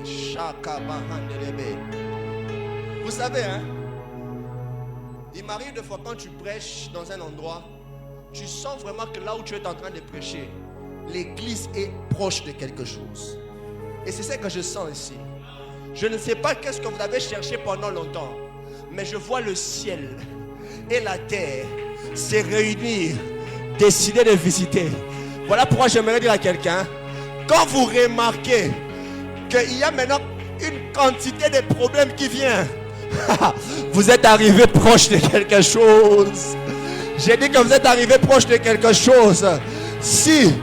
vous savez, hein, il m'arrive de fois quand tu prêches dans un endroit, tu sens vraiment que là où tu es en train de prêcher, l'église est proche de quelque chose. Et c'est ça que je sens ici. Je ne sais pas qu'est-ce que vous avez cherché pendant longtemps, mais je vois le ciel et la terre se réunir, décider de visiter. Voilà pourquoi j'aimerais dire à quelqu'un, quand vous remarquez qu'il y a maintenant une quantité de problèmes qui viennent, Vous êtes arrivé proche de quelque chose. J'ai dit que vous êtes arrivé proche de quelque chose. Si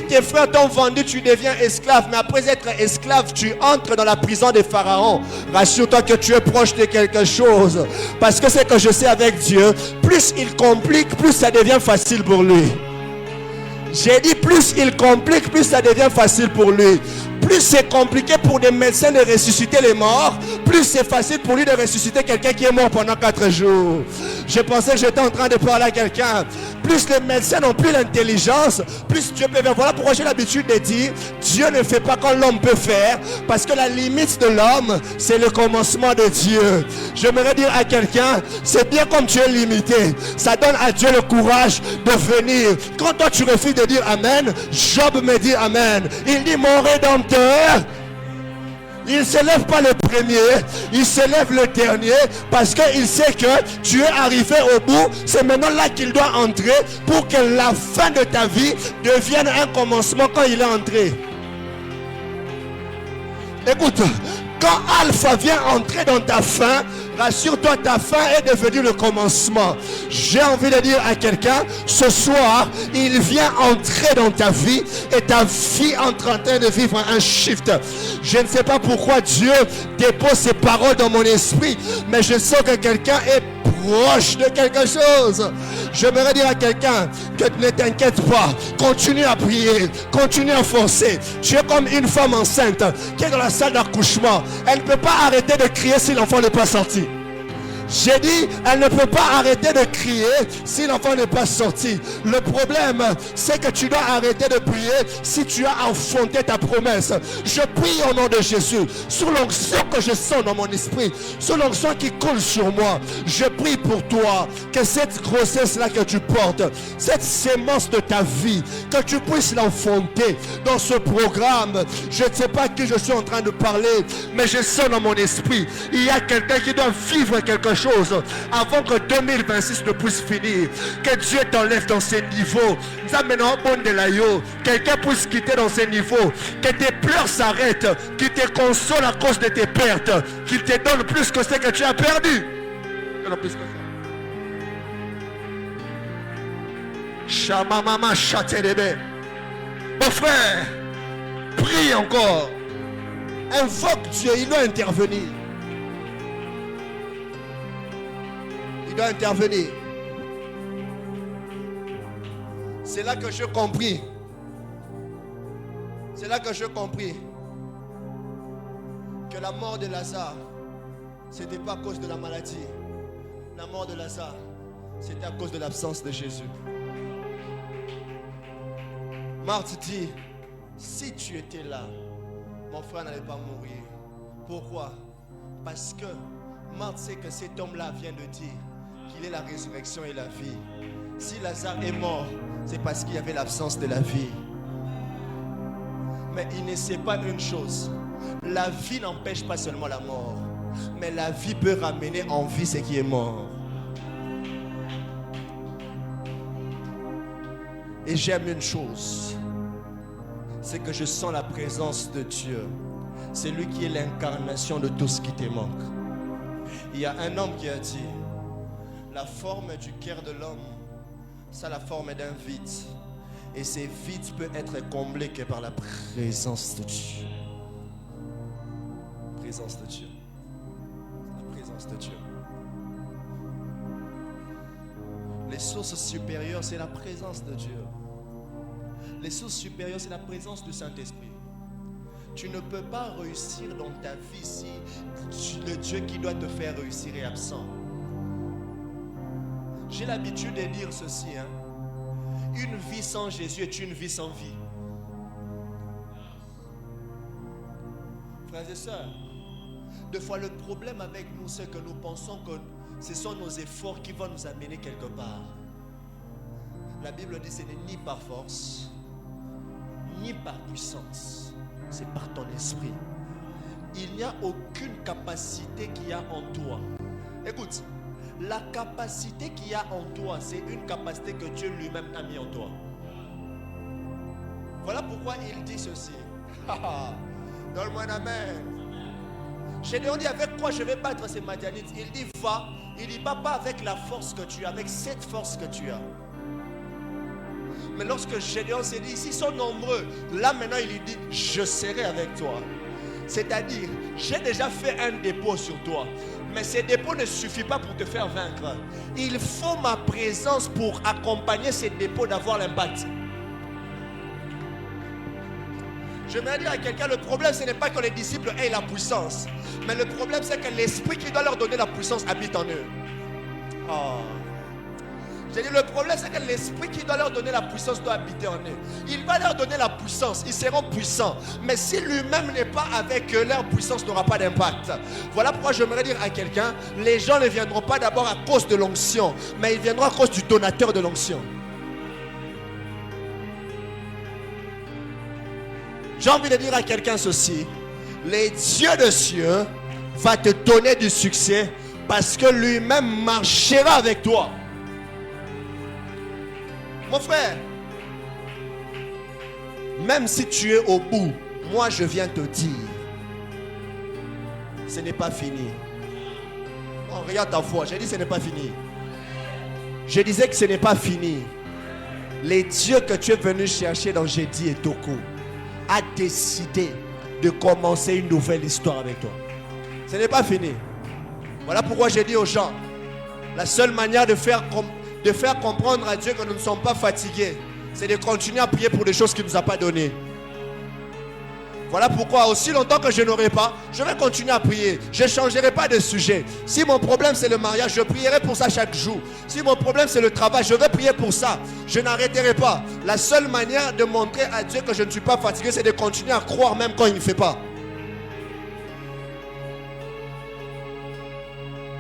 tes frères t'ont vendu, tu deviens esclave. Mais après être esclave, tu entres dans la prison des pharaons. Rassure-toi que tu es proche de quelque chose. Parce que c'est que je sais avec Dieu, plus il complique, plus ça devient facile pour lui. J'ai dit plus il complique, plus ça devient facile pour lui. Plus c'est compliqué pour des médecins de ressusciter les morts, plus c'est facile pour lui de ressusciter quelqu'un qui est mort pendant 4 jours. Je pensais que j'étais en train de parler à quelqu'un. Plus les médecins n'ont plus l'intelligence, plus Dieu peut faire. Voilà pourquoi j'ai l'habitude de dire, Dieu ne fait pas comme l'homme peut faire, parce que la limite de l'homme, c'est le commencement de Dieu. J'aimerais dire à quelqu'un, c'est bien comme tu es limité. Ça donne à Dieu le courage de venir. Quand toi tu refuses de dire Amen, Job me dit Amen. Il dit, mon Rédempteur, il ne se lève pas le premier, il se lève le dernier, parce qu'il sait que tu es arrivé au bout. C'est maintenant là qu'il doit entrer pour que la fin de ta vie devienne un commencement quand il est entré. Écoute, quand Alpha vient entrer dans ta fin, rassure-toi, ta fin est devenue le commencement. J'ai envie de dire à quelqu'un, ce soir, il vient entrer dans ta vie et ta vie est en train de vivre un shift. Je ne sais pas pourquoi Dieu dépose ses paroles dans mon esprit, mais je sens que quelqu'un est proche de quelque chose. J'aimerais dire à quelqu'un que ne t'inquiète pas, continue à prier, continue à forcer. Tu es comme une femme enceinte qui est dans la salle d'accouchement. Elle ne peut pas arrêter de crier si l'enfant n'est pas sorti. J'ai dit, elle ne peut pas arrêter de crier si l'enfant n'est pas sorti. Le problème, c'est que tu dois arrêter de prier si tu as enfanté ta promesse. Je prie au nom de Jésus, sur l'onction que je sens dans mon esprit, sur l'onction qui coule sur moi. Je prie pour toi, que cette grossesse-là que tu portes, cette sémence de ta vie, que tu puisses l'enfanter dans ce programme. Je ne sais pas à qui je suis en train de parler, mais je sens dans mon esprit, il y a quelqu'un qui doit vivre quelque chose avant que 2026 ne puisse finir. Que Dieu t'enlève dans ces niveaux. Quelqu'un puisse quitter dans ces niveaux. Que tes pleurs s'arrêtent. Qu'il te console à cause de tes pertes. Qu'il te donne plus que ce que tu as perdu. Plus que ça. Chamamama chatelebe. Mon frère, prie encore. Invoque Dieu, il doit intervenir. Intervenir. C'est là que je compris. C'est là que je compris que la mort de Lazare, c'était pas à cause de la maladie. La mort de Lazare, c'était à cause de l'absence de Jésus. Marthe dit, si tu étais là, mon frère n'allait pas mourir. Pourquoi? Parce que Marthe sait que cet homme-là vient de dire qu'il est la résurrection et la vie. Si Lazare est mort, c'est parce qu'il y avait l'absence de la vie. Mais il ne sait pas une chose. La vie n'empêche pas seulement la mort, mais la vie peut ramener en vie ce qui est mort. Et j'aime une chose, c'est que je sens la présence de Dieu. C'est lui qui est l'incarnation de tout ce qui te manque. Il y a un homme qui a dit, la forme du cœur de l'homme, c'est la forme d'un vide. Et ces vides peuvent être comblés que par la présence de Dieu. La présence de Dieu. La présence de Dieu. Les sources supérieures, c'est la présence de Dieu. Les sources supérieures, c'est la présence du Saint-Esprit. Tu ne peux pas réussir dans ta vie si le Dieu qui doit te faire réussir est absent. J'ai l'habitude de dire ceci, une vie sans Jésus est une vie sans vie. Frères et sœurs, des fois le problème avec nous, c'est que nous pensons que ce sont nos efforts qui vont nous amener quelque part. La Bible dit que ce n'est ni par force, ni par puissance, c'est par ton esprit. Il n'y a aucune capacité qu'il y a en toi. Écoute, la capacité qu'il y a en toi, c'est une capacité que Dieu lui-même a mis en toi. Voilà pourquoi il dit ceci. Donne-moi un amen. Gédéon dit, avec quoi je vais battre ces Madianites? Il dit, va. Il dit, pas avec la force que tu as, avec cette force que tu as. Mais lorsque Gédéon s'est dit, s'ils sont nombreux, là maintenant il lui dit, je serai avec toi. C'est-à-dire, j'ai déjà fait un dépôt sur toi. Mais ce dépôt ne suffit pas pour te faire vaincre. Il faut ma présence pour accompagner ces dépôts d'avoir l'impact. Je vais dire à quelqu'un, le problème ce n'est pas que les disciples aient la puissance. Mais le problème c'est que l'esprit qui doit leur donner la puissance habite en eux. Oh. J'ai dit, le problème c'est que l'esprit qui doit leur donner la puissance doit habiter en eux. Il va leur donner la puissance, ils seront puissants. Mais si lui-même n'est pas avec eux, leur puissance n'aura pas d'impact. Voilà pourquoi j'aimerais dire à quelqu'un, les gens ne viendront pas d'abord à cause de l'onction, mais ils viendront à cause du donateur de l'onction. J'ai envie de dire à quelqu'un ceci, les dieux de cieux va te donner du succès parce que lui-même marchera avec toi. Mon frère, même si tu es au bout, moi je viens te dire, ce n'est pas fini. Oh, regarde ta foi, j'ai dit ce n'est pas fini. Je disais que ce n'est pas fini. Les dieux que tu es venu chercher dans Jédi et Toko a décidé de commencer une nouvelle histoire avec toi. Ce n'est pas fini. Voilà pourquoi j'ai dit aux gens, la seule manière de faire comprendre à Dieu que nous ne sommes pas fatigués, c'est de continuer à prier pour des choses qu'il ne nous a pas données. Voilà pourquoi aussi longtemps que je n'aurai pas, je vais continuer à prier. Je ne changerai pas de sujet. Si mon problème c'est le mariage, je prierai pour ça chaque jour. Si mon problème c'est le travail, je vais prier pour ça. Je n'arrêterai pas. La seule manière de montrer à Dieu que je ne suis pas fatigué, c'est de continuer à croire même quand il ne fait pas.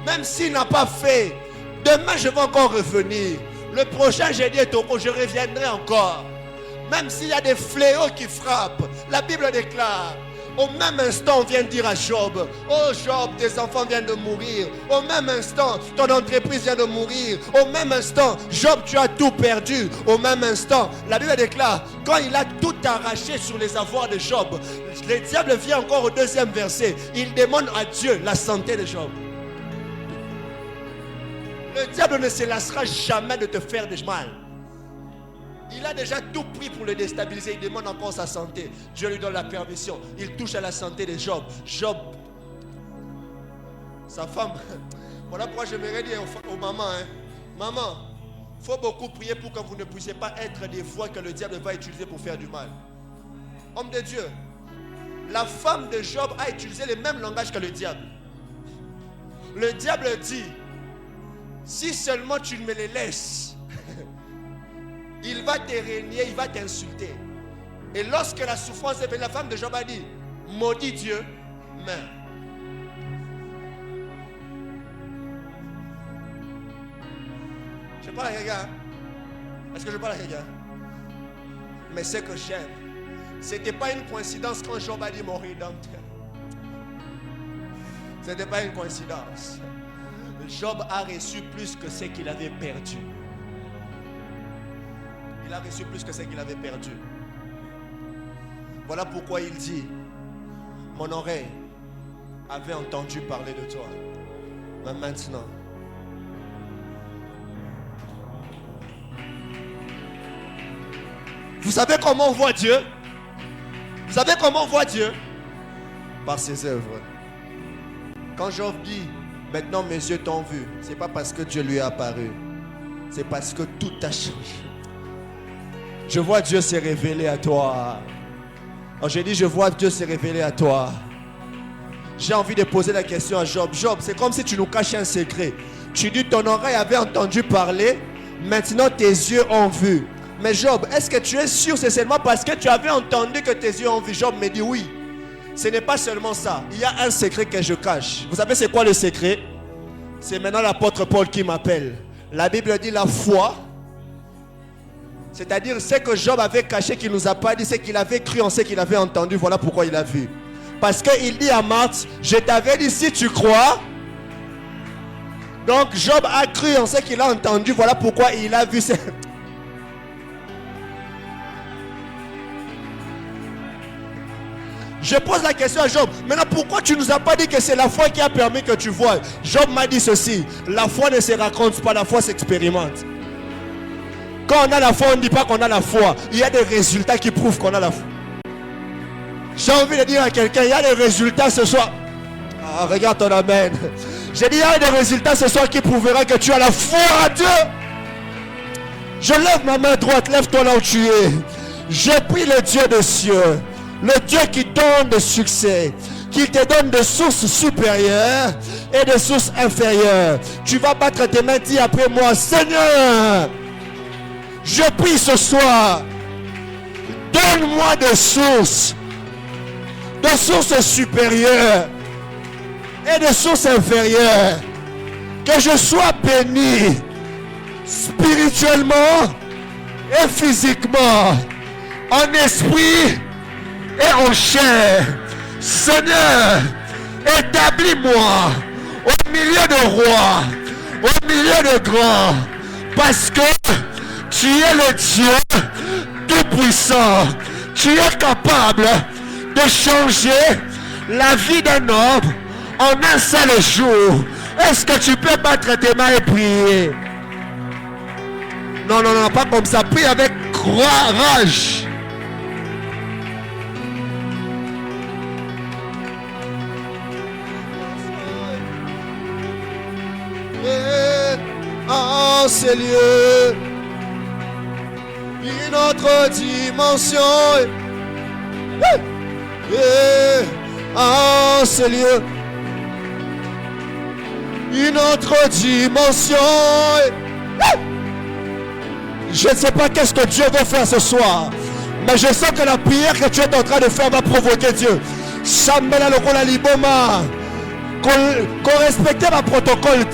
Même s'il n'a pas fait, demain je vais encore revenir. Le prochain jeudi et Toko, je reviendrai encore. Même s'il y a des fléaux qui frappent, la Bible déclare, au même instant on vient dire à Job, oh Job, tes enfants viennent de mourir. Au même instant, ton entreprise vient de mourir. Au même instant, Job, tu as tout perdu. Au même instant, la Bible déclare, quand il a tout arraché sur les avoirs de Job, le diable vient encore au deuxième verset. Il demande à Dieu la santé de Job. Le diable ne se lassera jamais de te faire du mal. Il a déjà tout pris pour le déstabiliser. Il demande encore sa santé. Dieu lui donne la permission. Il touche à la santé de Job. Job, sa femme. Voilà pourquoi j'aimerais dire aux mamans, maman, il faut beaucoup prier pour que vous ne puissiez pas être des voies que le diable va utiliser pour faire du mal. Homme de Dieu, la femme de Job a utilisé le même langage que le diable. Le diable dit, si seulement tu me les laisses, il va te régner, il va t'insulter. Et lorsque la souffrance est venue, la femme de Job a dit, maudit Dieu, mais je parle à quelqu'un. Est-ce que je parle à quelqu'un? Mais ce que j'aime, ce n'était pas une coïncidence quand Job a dit mon rédempteur. Ce n'était pas une coïncidence. Job a reçu plus que ce qu'il avait perdu. Il a reçu plus que ce qu'il avait perdu. Voilà pourquoi il dit, mon oreille avait entendu parler de toi. Mais maintenant, vous savez comment on voit Dieu? Vous savez comment on voit Dieu? Par ses œuvres. Quand Job dit, maintenant mes yeux t'ont vu, ce n'est pas parce que Dieu lui est apparu, c'est parce que tout a changé. Je vois Dieu se révéler à toi. Alors j'ai dit, je vois Dieu se révéler à toi. J'ai envie de poser la question à Job. Job, c'est comme si tu nous cachais un secret. Tu dis, ton oreille avait entendu parler, maintenant tes yeux ont vu. Mais Job, est-ce que tu es sûr c'est seulement parce que tu avais entendu que tes yeux ont vu? Job me dit oui. Ce n'est pas seulement ça. Il y a un secret que je cache. Vous savez c'est quoi le secret? C'est maintenant l'apôtre Paul qui m'appelle. La Bible dit la foi. C'est-à-dire ce que Job avait caché qu'il ne nous a pas dit, c'est qu'il avait cru en ce qu'il avait entendu. Voilà pourquoi il a vu. Parce qu'il dit à Marthe, je t'avais dit si tu crois. Donc Job a cru en ce qu'il a entendu. Voilà pourquoi il a vu. Je pose la question à Job. Maintenant, pourquoi tu ne nous as pas dit que c'est la foi qui a permis que tu vois? Job m'a dit ceci. La foi ne se raconte pas, la foi s'expérimente. Quand on a la foi, on ne dit pas qu'on a la foi. Il y a des résultats qui prouvent qu'on a la foi. J'ai envie de dire à quelqu'un, il y a des résultats ce soir. Ah, regarde ton amen. J'ai dit, il y a des résultats ce soir qui prouvera que tu as la foi à Dieu. Je lève ma main droite, lève-toi là où tu es. Je prie le Dieu des cieux, le Dieu qui donne de succès, qui te donne des sources supérieures et des sources inférieures. Tu vas battre tes mains, dis après moi, Seigneur, je prie ce soir, donne-moi des sources supérieures et des sources inférieures, que je sois béni spirituellement et physiquement, en esprit et en chair. Seigneur, établis-moi au milieu de rois, au milieu de grands, parce que tu es le Dieu tout-puissant. Tu es capable de changer la vie d'un homme en un seul jour. Est-ce que tu peux battre tes mains et prier? Non, pas comme ça. Prie avec rage. En ces lieux, une autre dimension. En ces lieux, une autre dimension. Je ne sais pas qu'est-ce que Dieu veut faire ce soir, mais je sens que la prière que tu es en train de faire va provoquer Dieu. Sambela lokola liboma, qu'on respecte ma protocole.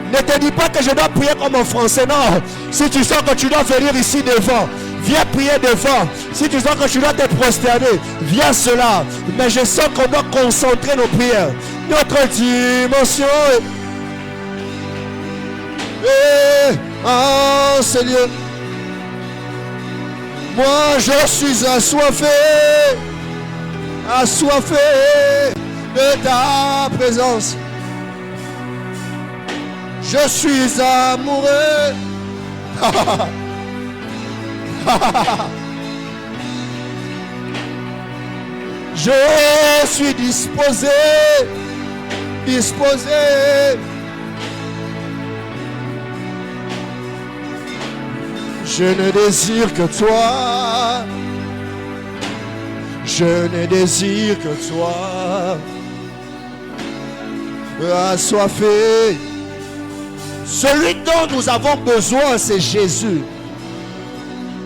Ne te dis pas que je dois prier comme en français, non. Si tu sens que tu dois venir ici devant, viens prier devant. Si tu sens que tu dois te prosterner, viens cela. Mais je sens qu'on doit concentrer nos prières. Notre dimension. En ces lieux, moi je suis assoiffé de ta présence. Je suis amoureux. Je suis disposé. Je ne désire que toi. Je ne désire que toi. Assoiffé. Celui dont nous avons besoin, c'est Jésus.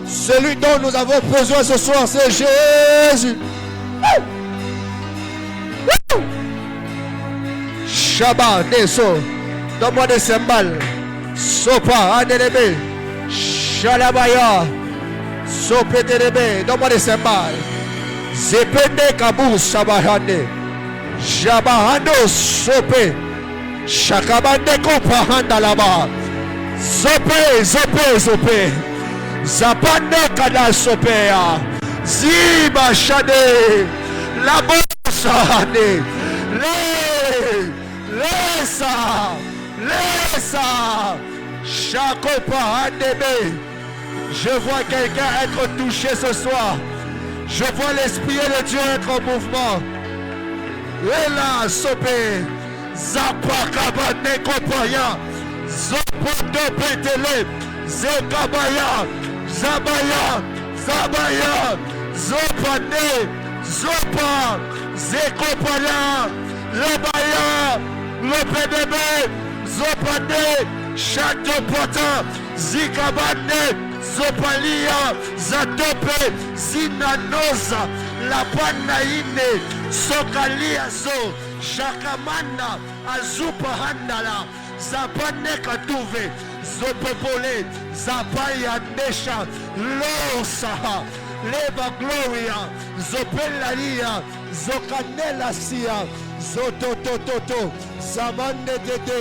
Celui dont nous avons besoin ce soir, c'est Jésus. Shabbat, Neso. Donne-moi des cymbales. Sopa, Adelebe. Shalabaya. Sopetelebe. Donne-moi des cymbales. Zepende Kabou Sabahane. Jabahano Sope. Shakabande Kopahanda Laba. Zope. Zapande Kada Sopea. Ziba Shade. La Bossane. Laisse. Shakopa Andebe. Je vois quelqu'un être touché ce soir. Je vois l'Esprit de Dieu être en mouvement. Lela Sopé. Zapakabane Kopaya. Zopoto Petele. Zekabaya. Zabaya. Zopane. Zopa. Zekopaya. Lebaya. Lepedebe. Zopane. Chatopota. Zikabane. Zopalia. Zatope. Zinanoza. Lapanaine. Sokalia zo. Shakamanda. Azupa handala. Zapane katuve. Zopopole. Zapaya nesha. Losa. Leva gloria. Zopelalia. Zokanela sia. Zototototo. Zamande tete.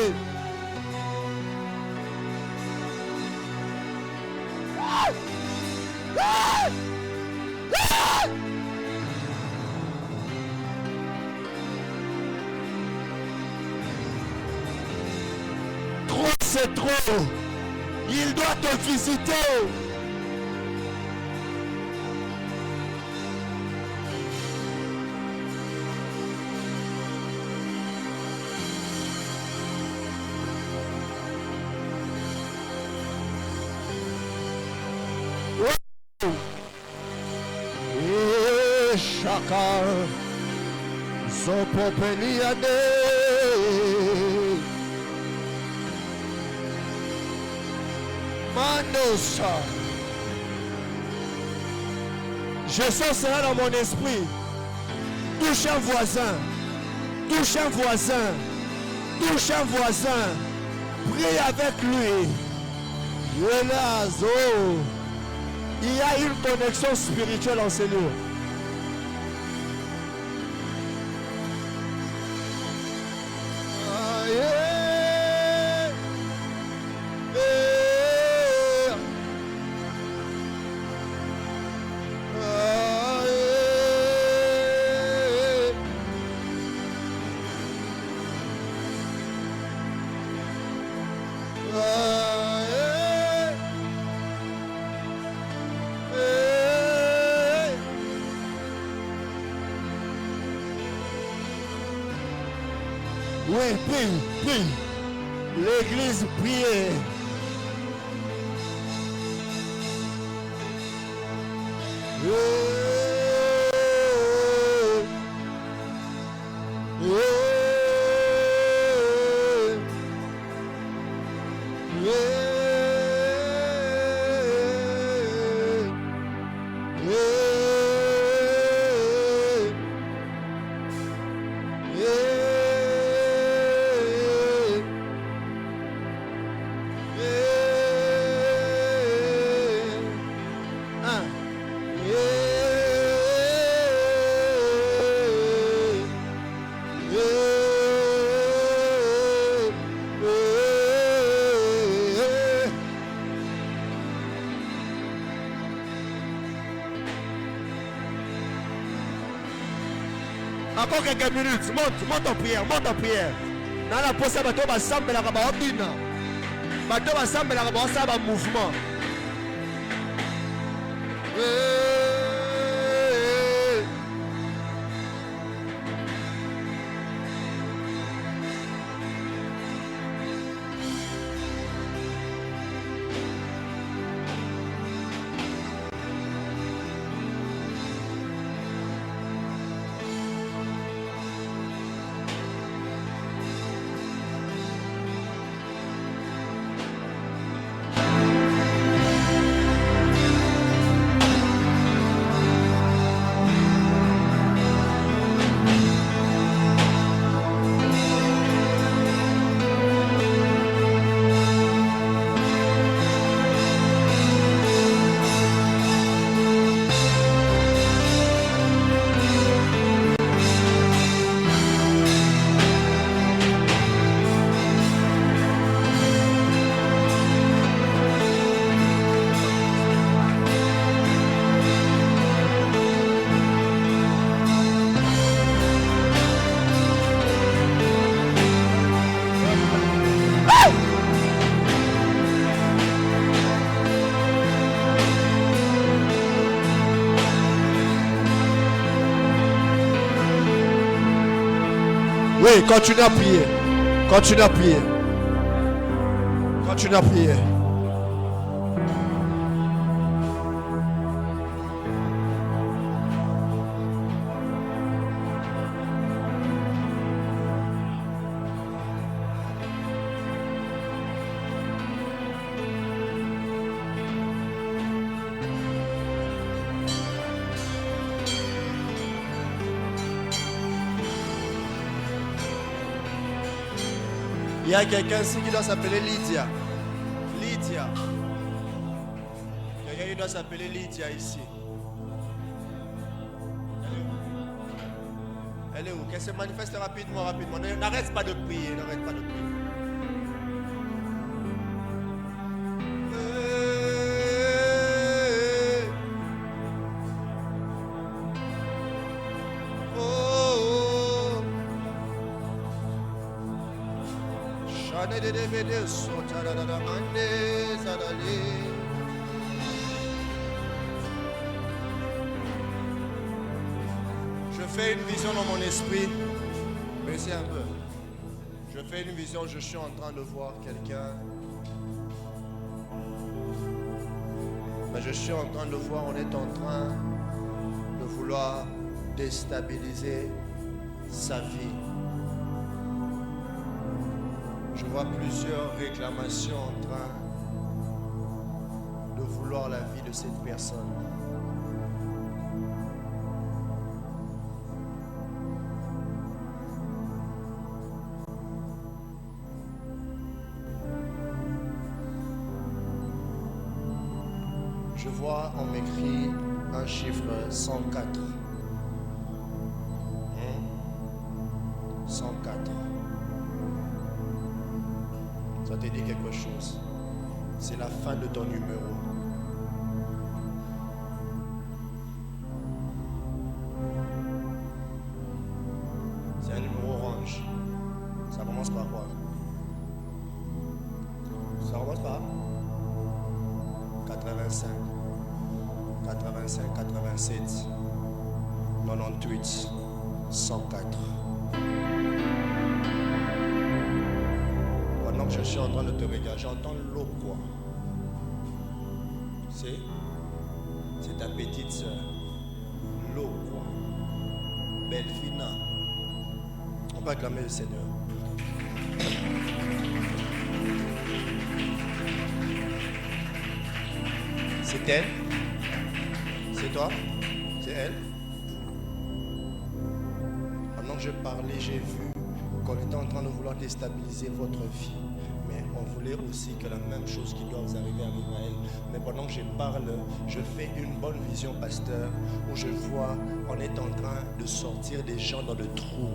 c'est trop. Il doit te visiter. Et chacun son popeliade. Manosa. Je sens cela dans mon esprit. Touche un voisin. Touche un voisin. Touche un voisin. Prie avec lui. Il y a une connexion spirituelle en ces lieux. Oui, prie. L'église prie. Encore quelques minutes, monte en prière. Dans la pause, bateau va sembler la rababina. Bateau va sembler la rababina, mouvement. Oui, continue à prier. Il y a quelqu'un ici qui doit s'appeler Lydia. Quelqu'un qui doit s'appeler Lydia ici. Elle est où? Qu'elle se manifeste rapidement. N'arrête pas de prier. Je fais une vision dans mon esprit. Baissez un peu. Je fais une vision, je suis en train de voir quelqu'un. Mais je suis en train de voir, on est en train de vouloir déstabiliser sa vie. Je vois plusieurs réclamations en train de vouloir la vie de cette personne. Je vois, on m'écrit un chiffre 104. 104. Ça te dit quelque chose. C'est la fin de ton numéro. C'est un numéro orange. Ça commence par quoi? Ça commence par 85, 85, 87, 98, 104. Pendant que je suis en train de te regarder, j'entends l'eau quoi. C'est ta petite soeur. L'eau quoi. Belfina. On peut acclamer le Seigneur. C'est elle? C'est toi? C'est elle? Pendant que je parlais, j'ai vu qu'on était en train de vouloir déstabiliser votre vie. Mais on voulait aussi que la même chose qui doit vous arriver arrive à elle. Mais pendant que je parle, je fais une bonne vision, pasteur, où je vois, on est en train de sortir des gens dans le trou.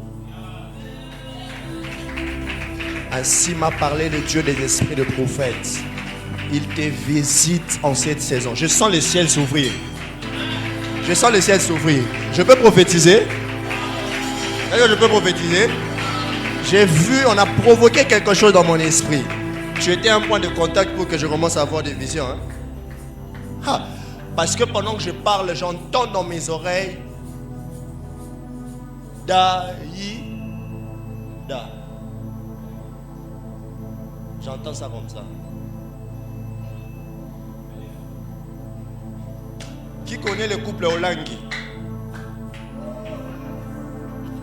Ainsi m'a parlé le Dieu des esprits de prophètes. Il te visite en cette saison. Je sens le ciel s'ouvrir. Je sens le ciel s'ouvrir. Je peux prophétiser? Est-ce que je peux prophétiser? J'ai vu, on a provoqué quelque chose dans mon esprit. Tu étais un point de contact pour que je commence à avoir des visions. Hein? Ah, parce que pendant que je parle, j'entends dans mes oreilles Da. J'entends ça comme ça. Qui connaît le couple Olangi?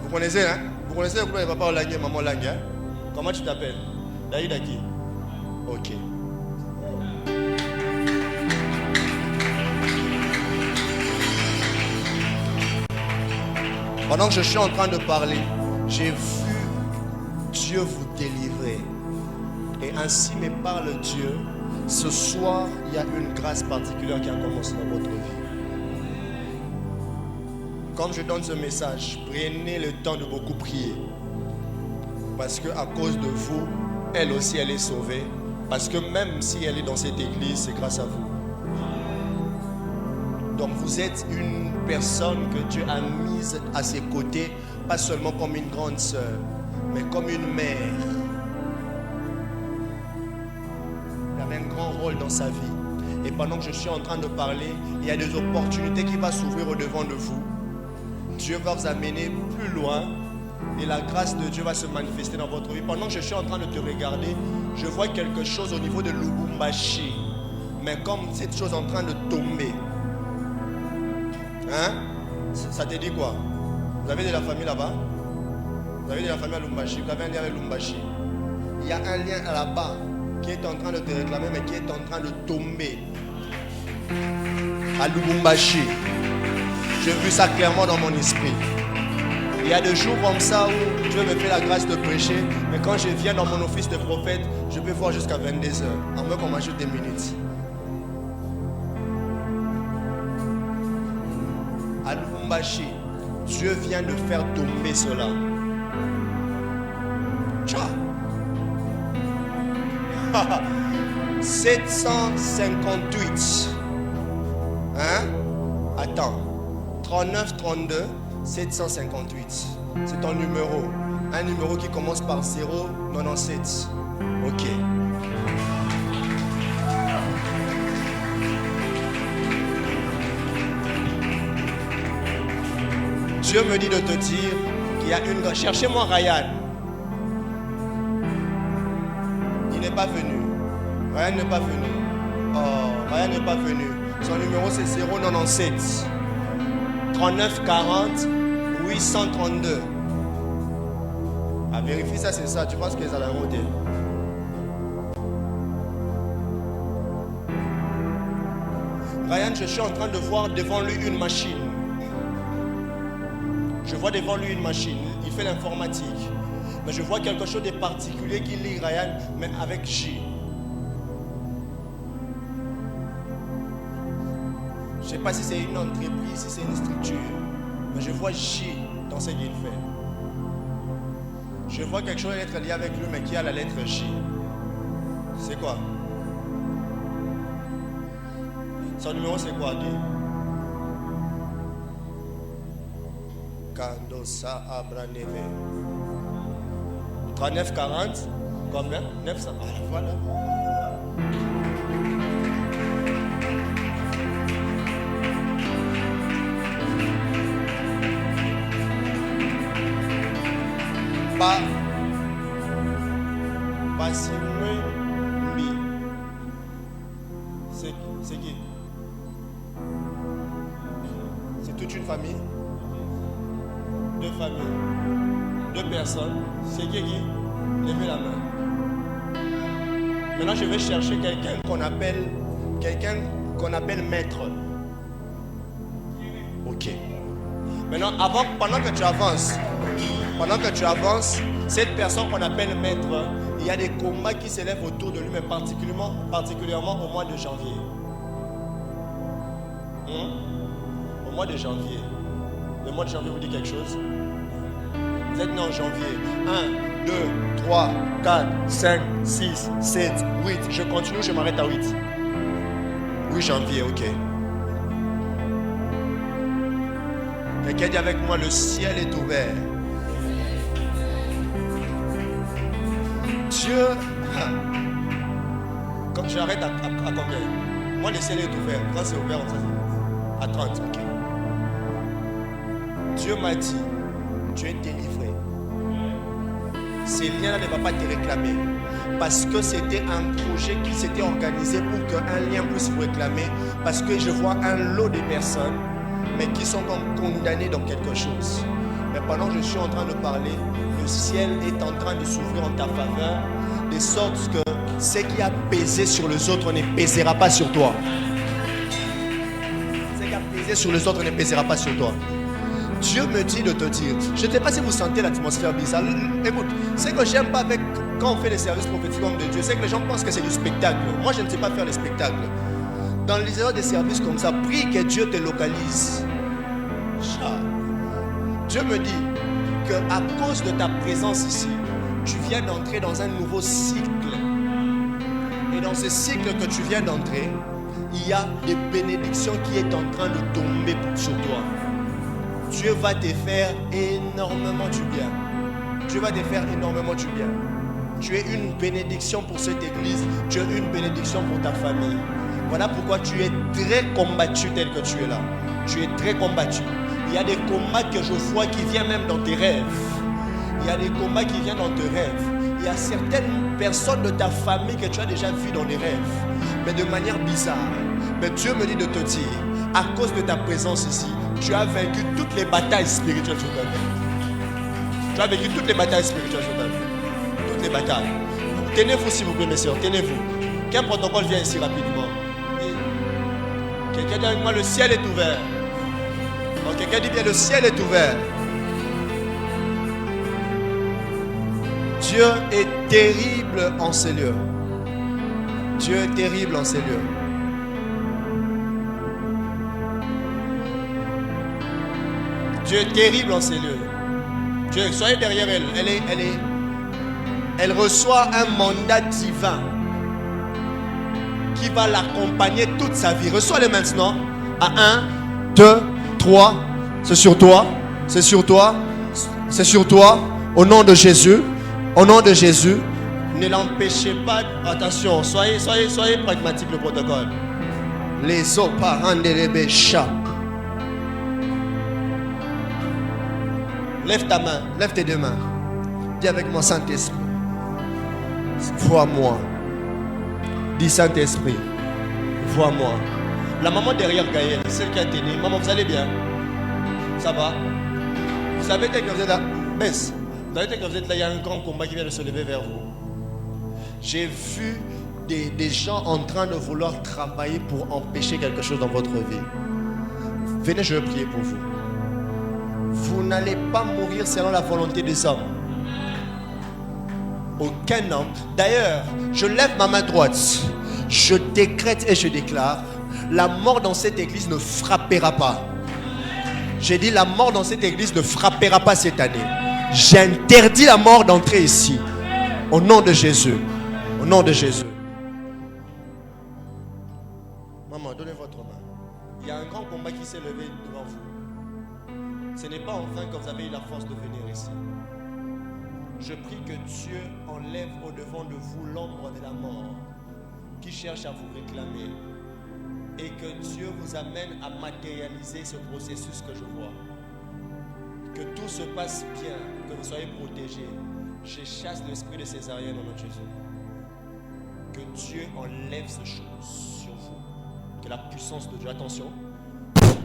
Vous connaissez, hein? Vous connaissez le couple de papa Olangi et maman Olangi, hein? Comment tu t'appelles? Daïda qui? Ok. Pendant que je suis en train de parler, j'ai vu Dieu vous délivrer. Et ainsi me parle Dieu. Ce soir, il y a une grâce particulière qui a commencé dans votre vie. Comme je donne ce message, prenez le temps de beaucoup prier. Parce qu'à cause de vous, elle aussi, elle est sauvée. Parce que même si elle est dans cette église, c'est grâce à vous. Donc vous êtes une personne que Dieu a mise à ses côtés, pas seulement comme une grande sœur, mais comme une mère. Il avait un grand rôle dans sa vie. Et pendant que je suis en train de parler, il y a des opportunités qui vont s'ouvrir au-devant de vous. Dieu va vous amener plus loin et la grâce de Dieu va se manifester dans votre vie. Pendant que je suis en train de te regarder, je vois quelque chose au niveau de Lubumbashi. Mais comme cette chose est en train de tomber. Hein? Ça te dit quoi? Vous avez de la famille là-bas? Vous avez de la famille à Lubumbashi? Vous avez un lien avec Lubumbashi? Il y a un lien là-bas qui est en train de te réclamer mais qui est en train de tomber. À Lubumbashi. J'ai vu ça clairement dans mon esprit. Il y a des jours comme ça où Dieu me fait la grâce de prêcher, mais quand je viens dans mon office de prophète, je peux voir jusqu'à 22h, en moins qu'on m'ajoute des minutes. À Lubumbashi, Dieu vient de faire tomber cela. Tcha! 758. Hein? Attends. 39 32 758. C'est ton numéro. Un numéro qui commence par 097. Ok. Dieu me dit de te dire qu'il y a une... Cherchez-moi Ryan. Il n'est pas venu. Ryan n'est pas venu. Oh, Ryan n'est pas venu. Son numéro c'est 097 39 40 832. Ah, vérifie ça, c'est ça. Tu penses qu'ils allaient roter. Ryan, je suis en train de voir devant lui une machine. Je vois devant lui une machine. Il fait l'informatique. Mais je vois quelque chose de particulier qui lit Ryan, mais avec J. Je ne sais pas si c'est une entreprise, si c'est une structure. Mais je vois J dans ce qu'il fait. Je vois quelque chose être lié avec lui, mais qui a la lettre J. C'est quoi? Son numéro c'est quoi, Guy? Kandosa Abraneve. 3940. Combien? 900. Ah, voilà. C'est qui? C'est toute une famille? Deux familles? Deux personnes? C'est qui? Levez la main. Maintenant je vais chercher quelqu'un qu'on appelle maître. Ok. Maintenant, pendant que tu avances, cette personne qu'on appelle maître, il y a des combats qui s'élèvent autour de lui, mais particulièrement au mois de janvier. Au mois de janvier. Le mois de janvier vous dit quelque chose? Vous êtes né en janvier. 1, 2, 3, 4, 5, 6, 7, 8. Je continue, je m'arrête à 8. Oui, janvier, ok. Quelqu'un dit avec moi, le ciel est ouvert. Dieu, comme j'arrête à combien? Moi le ciel est ouvert. Quand c'est ouvert, on fait à 30, ok. Dieu m'a dit, tu es délivré. Ces liens-là ne vont pas te réclamer. Parce que c'était un projet qui s'était organisé pour qu'un lien puisse vous réclamer. Parce que je vois un lot de personnes, mais qui sont comme condamnées dans quelque chose. Mais pendant que je suis en train de parler, le ciel est en train de s'ouvrir en ta faveur, de sorte que ce qui a pesé sur les autres ne pèsera pas sur toi. Ce qui a pesé sur les autres ne pèsera pas sur toi. Dieu me dit de te dire, je ne sais pas si vous sentez l'atmosphère bizarre. Écoute, ce que j'aime pas avec quand on fait les services prophétiques comme de Dieu, c'est que les gens pensent que c'est du spectacle. Moi, je ne sais pas faire les spectacles. Dans les heures de services comme ça, prie que Dieu te localise. Dieu me dit qu'à cause de ta présence ici, tu viens d'entrer dans un nouveau cycle. Et dans ce cycle que tu viens d'entrer, il y a des bénédictions qui sont en train de tomber sur toi. Dieu va te faire énormément du bien. Dieu va te faire énormément du bien. Tu es une bénédiction pour cette église. Tu es une bénédiction pour ta famille. Voilà pourquoi tu es très combattu tel que tu es là. Tu es très combattu. Il y a des combats que je vois qui viennent même dans tes rêves. Il y a des combats qui viennent dans tes rêves. Il y a certaines personnes de ta famille que tu as déjà vues dans les rêves, mais de manière bizarre. Mais Dieu me dit de te dire, à cause de ta présence ici, tu as vaincu toutes les batailles spirituelles sur ta vie. Tu as vaincu toutes les batailles spirituelles sur ta vie. Toutes les batailles. Donc, tenez-vous s'il vous plaît, mes soeurs, tenez-vous. Quel protocole vient ici rapidement? Quelqu'un dit avec moi, le ciel est ouvert. Donc, quelqu'un dit bien, le ciel est ouvert. Dieu est terrible en ces lieux. Dieu est terrible en ces lieux. Dieu est terrible en ces lieux. Dieu, soyez derrière elle. Elle reçoit un mandat divin qui va l'accompagner toute sa vie. Reçois-le maintenant. À 1, 2, 3. C'est sur toi. C'est sur toi. C'est sur toi. Au nom de Jésus. Au nom de Jésus. Ne l'empêchez pas. Attention, soyez pragmatique, le protocole. Les eaux parents de l'ébécha. Lève ta main, lève tes deux mains. Dis avec moi, Saint-Esprit. Vois-moi. Dis Saint-Esprit. Vois-moi. La maman derrière Gaël, celle qui a tenu. Maman, vous allez bien? Ça va? Vous savez que vous êtes là? Baisse. Vous savez que vous êtes là, il y a un grand combat qui vient de se lever vers vous. J'ai vu des gens en train de vouloir travailler pour empêcher quelque chose dans votre vie. Venez, je vais prier pour vous. Vous n'allez pas mourir selon la volonté des hommes. Aucun homme. D'ailleurs, je lève ma main droite. Je décrète et je déclare, la mort dans cette église ne frappera pas. J'ai dit, la mort dans cette église ne frappera pas cette année. J'interdis la mort d'entrer ici. Au nom de Jésus. Au nom de Jésus. Maman, donnez votre main. Il y a un grand combat qui s'est levé devant vous. Ce n'est pas en vain que vous avez eu la force de venir ici. Je prie que Dieu enlève au-devant de vous l'ombre de la mort qui cherche à vous réclamer. Et que Dieu vous amène à matérialiser ce processus que je vois. Que tout se passe bien, que vous soyez protégés. Je chasse l'esprit de césarienne au nom de Jésus. Que Dieu enlève ces choses sur vous. Que la puissance de Dieu, attention.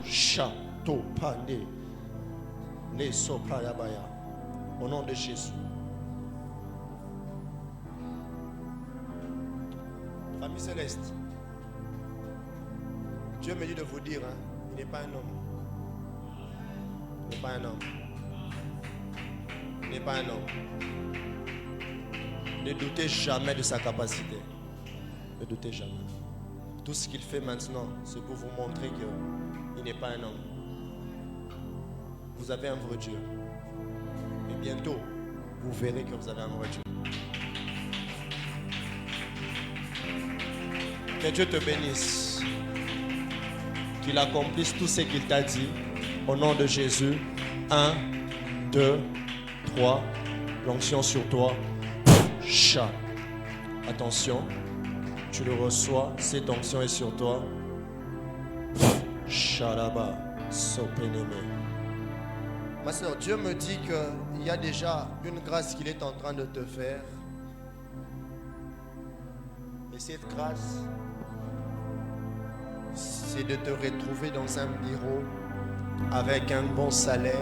Château pané. Les sopayabaya. Au nom de Jésus. Famille céleste. Dieu me dit de vous dire, il n'est pas un homme. Il n'est pas un homme. Il n'est pas un homme. Ne doutez jamais de sa capacité. Ne doutez jamais. Tout ce qu'il fait maintenant, c'est pour vous montrer qu'il n'est pas un homme. Vous avez un vrai Dieu. Et bientôt, vous verrez que vous avez un vrai Dieu. Que Dieu te bénisse. Qu'il accomplisse tout ce qu'il t'a dit. Au nom de Jésus. 1, 2, 3. L'onction sur toi. Chat. Attention. Tu le reçois. Cette onction est sur toi. Charaba. Sopeneme. Ma soeur, Dieu me dit qu'il y a déjà une grâce qu'il est en train de te faire. Et cette grâce, c'est de te retrouver dans un bureau avec un bon salaire.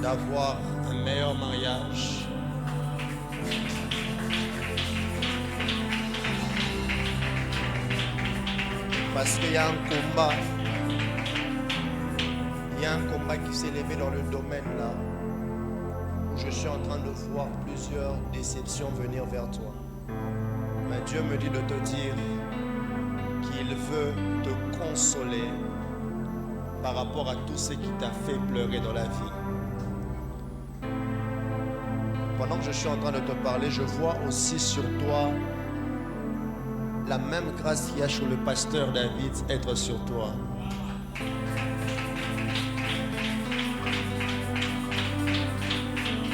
D'avoir un meilleur mariage. Parce qu'il y a un combat. Il y a un combat qui s'est levé dans le domaine là. Où je suis en train de voir plusieurs déceptions venir vers toi. Mais Dieu me dit de te dire qu'il veut te consoler par rapport à tout ce qui t'a fait pleurer dans la vie. Pendant que je suis en train de te parler, je vois aussi sur toi la même grâce qu'il y a sur le pasteur David être sur toi.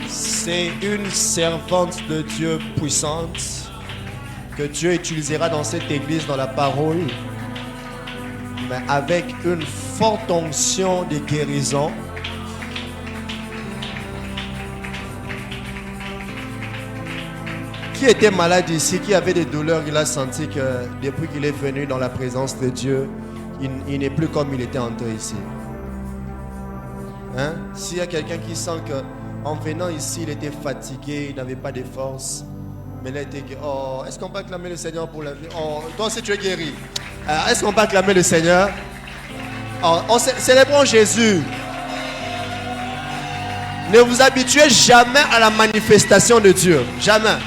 C'est une servante de Dieu puissante que Dieu utilisera dans cette église, dans la parole, mais avec une forte onction de guérison. Qui était malade ici, qui avait des douleurs, il a senti que depuis qu'il est venu dans la présence de Dieu, il n'est plus comme il était entré ici. Hein? S'il y a quelqu'un qui sent qu'en venant ici, il était fatigué, il n'avait pas de force, mais là, il était guéri. Oh, est-ce qu'on peut acclamer le Seigneur pour la vie? Oh, toi aussi tu es guéri. Est-ce qu'on peut acclamer le Seigneur? Oh, célébrons Jésus. Ne vous habituez jamais à la manifestation de Dieu. Jamais.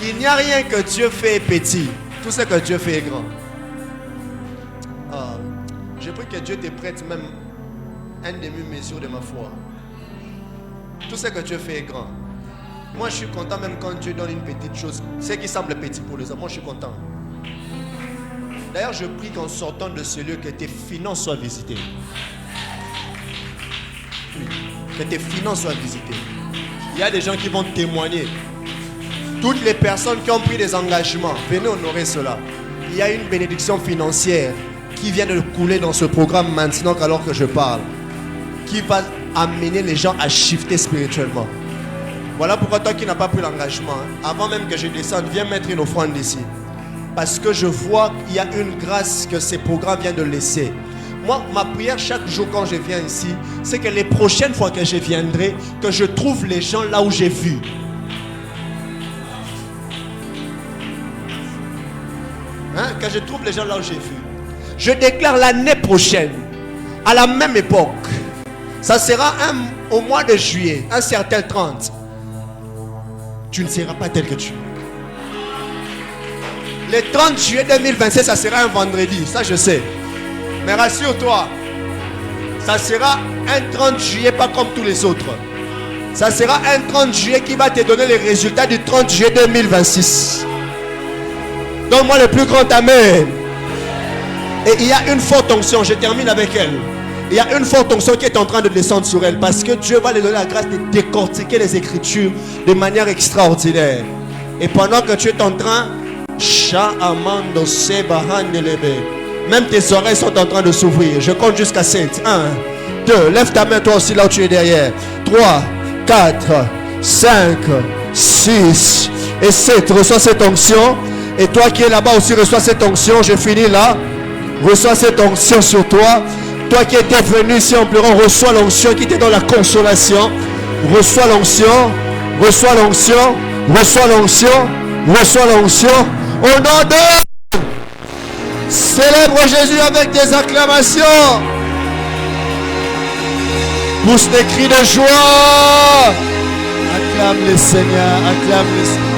Il n'y a rien que Dieu fait petit. Tout ce que Dieu fait est grand. Je prie que Dieu te prête même un demi-mesure de ma foi. Tout ce que Dieu fait est grand. Moi, je suis content même quand Dieu donne une petite chose. Ce qui semble petit pour les hommes, moi, je suis content. D'ailleurs, je prie qu'en sortant de ce lieu, que tes finances soient visitées. Oui, que tes finances soient visitées. Il y a des gens qui vont témoigner. Toutes les personnes qui ont pris des engagements, venez honorer cela. Il y a une bénédiction financière qui vient de couler dans ce programme maintenant alors que je parle, qui va amener les gens à shifter spirituellement. Voilà pourquoi toi qui n'as pas pris l'engagement, avant même que je descende, viens mettre une offrande ici. Parce que je vois qu'il y a une grâce que ces programmes viennent de laisser. Moi, ma prière chaque jour quand je viens ici, c'est que les prochaines fois que je viendrai, que je trouve les gens là où j'ai vu. Que je trouve les gens là où j'ai vu. Je déclare l'année prochaine, à la même époque, ça sera au mois de juillet, un certain 30. Tu ne seras pas tel que tu es. Le 30 juillet 2027, ça sera un vendredi, ça je sais. Mais rassure-toi, ça sera un 30 juillet pas comme tous les autres. Ça sera un 30 juillet qui va te donner les résultats du 30 juillet 2026. Donne-moi le plus grand amen. Et il y a une forte onction, je termine avec elle. Il y a une forte onction qui est en train de descendre sur elle. Parce que Dieu va lui donner la grâce de décortiquer les Écritures de manière extraordinaire. Et pendant que tu es en train, même tes oreilles sont en train de s'ouvrir. Je compte jusqu'à 7. 1, 2, lève ta main toi aussi là où tu es derrière. 3, 4, 5, 6 et 7. Reçois cette onction. Et toi qui es là-bas aussi, reçois cette onction. Je finis là. Reçois cette onction sur toi. Toi qui étais venu ici en pleurant, reçois l'onction qui te donne la consolation. Reçois l'onction. Reçois l'onction. Reçois l'onction. Reçois l'onction. Au nom de... Célèbre Jésus avec des acclamations. Pousse des cris de joie. Acclame le Seigneur. Acclame le Seigneur.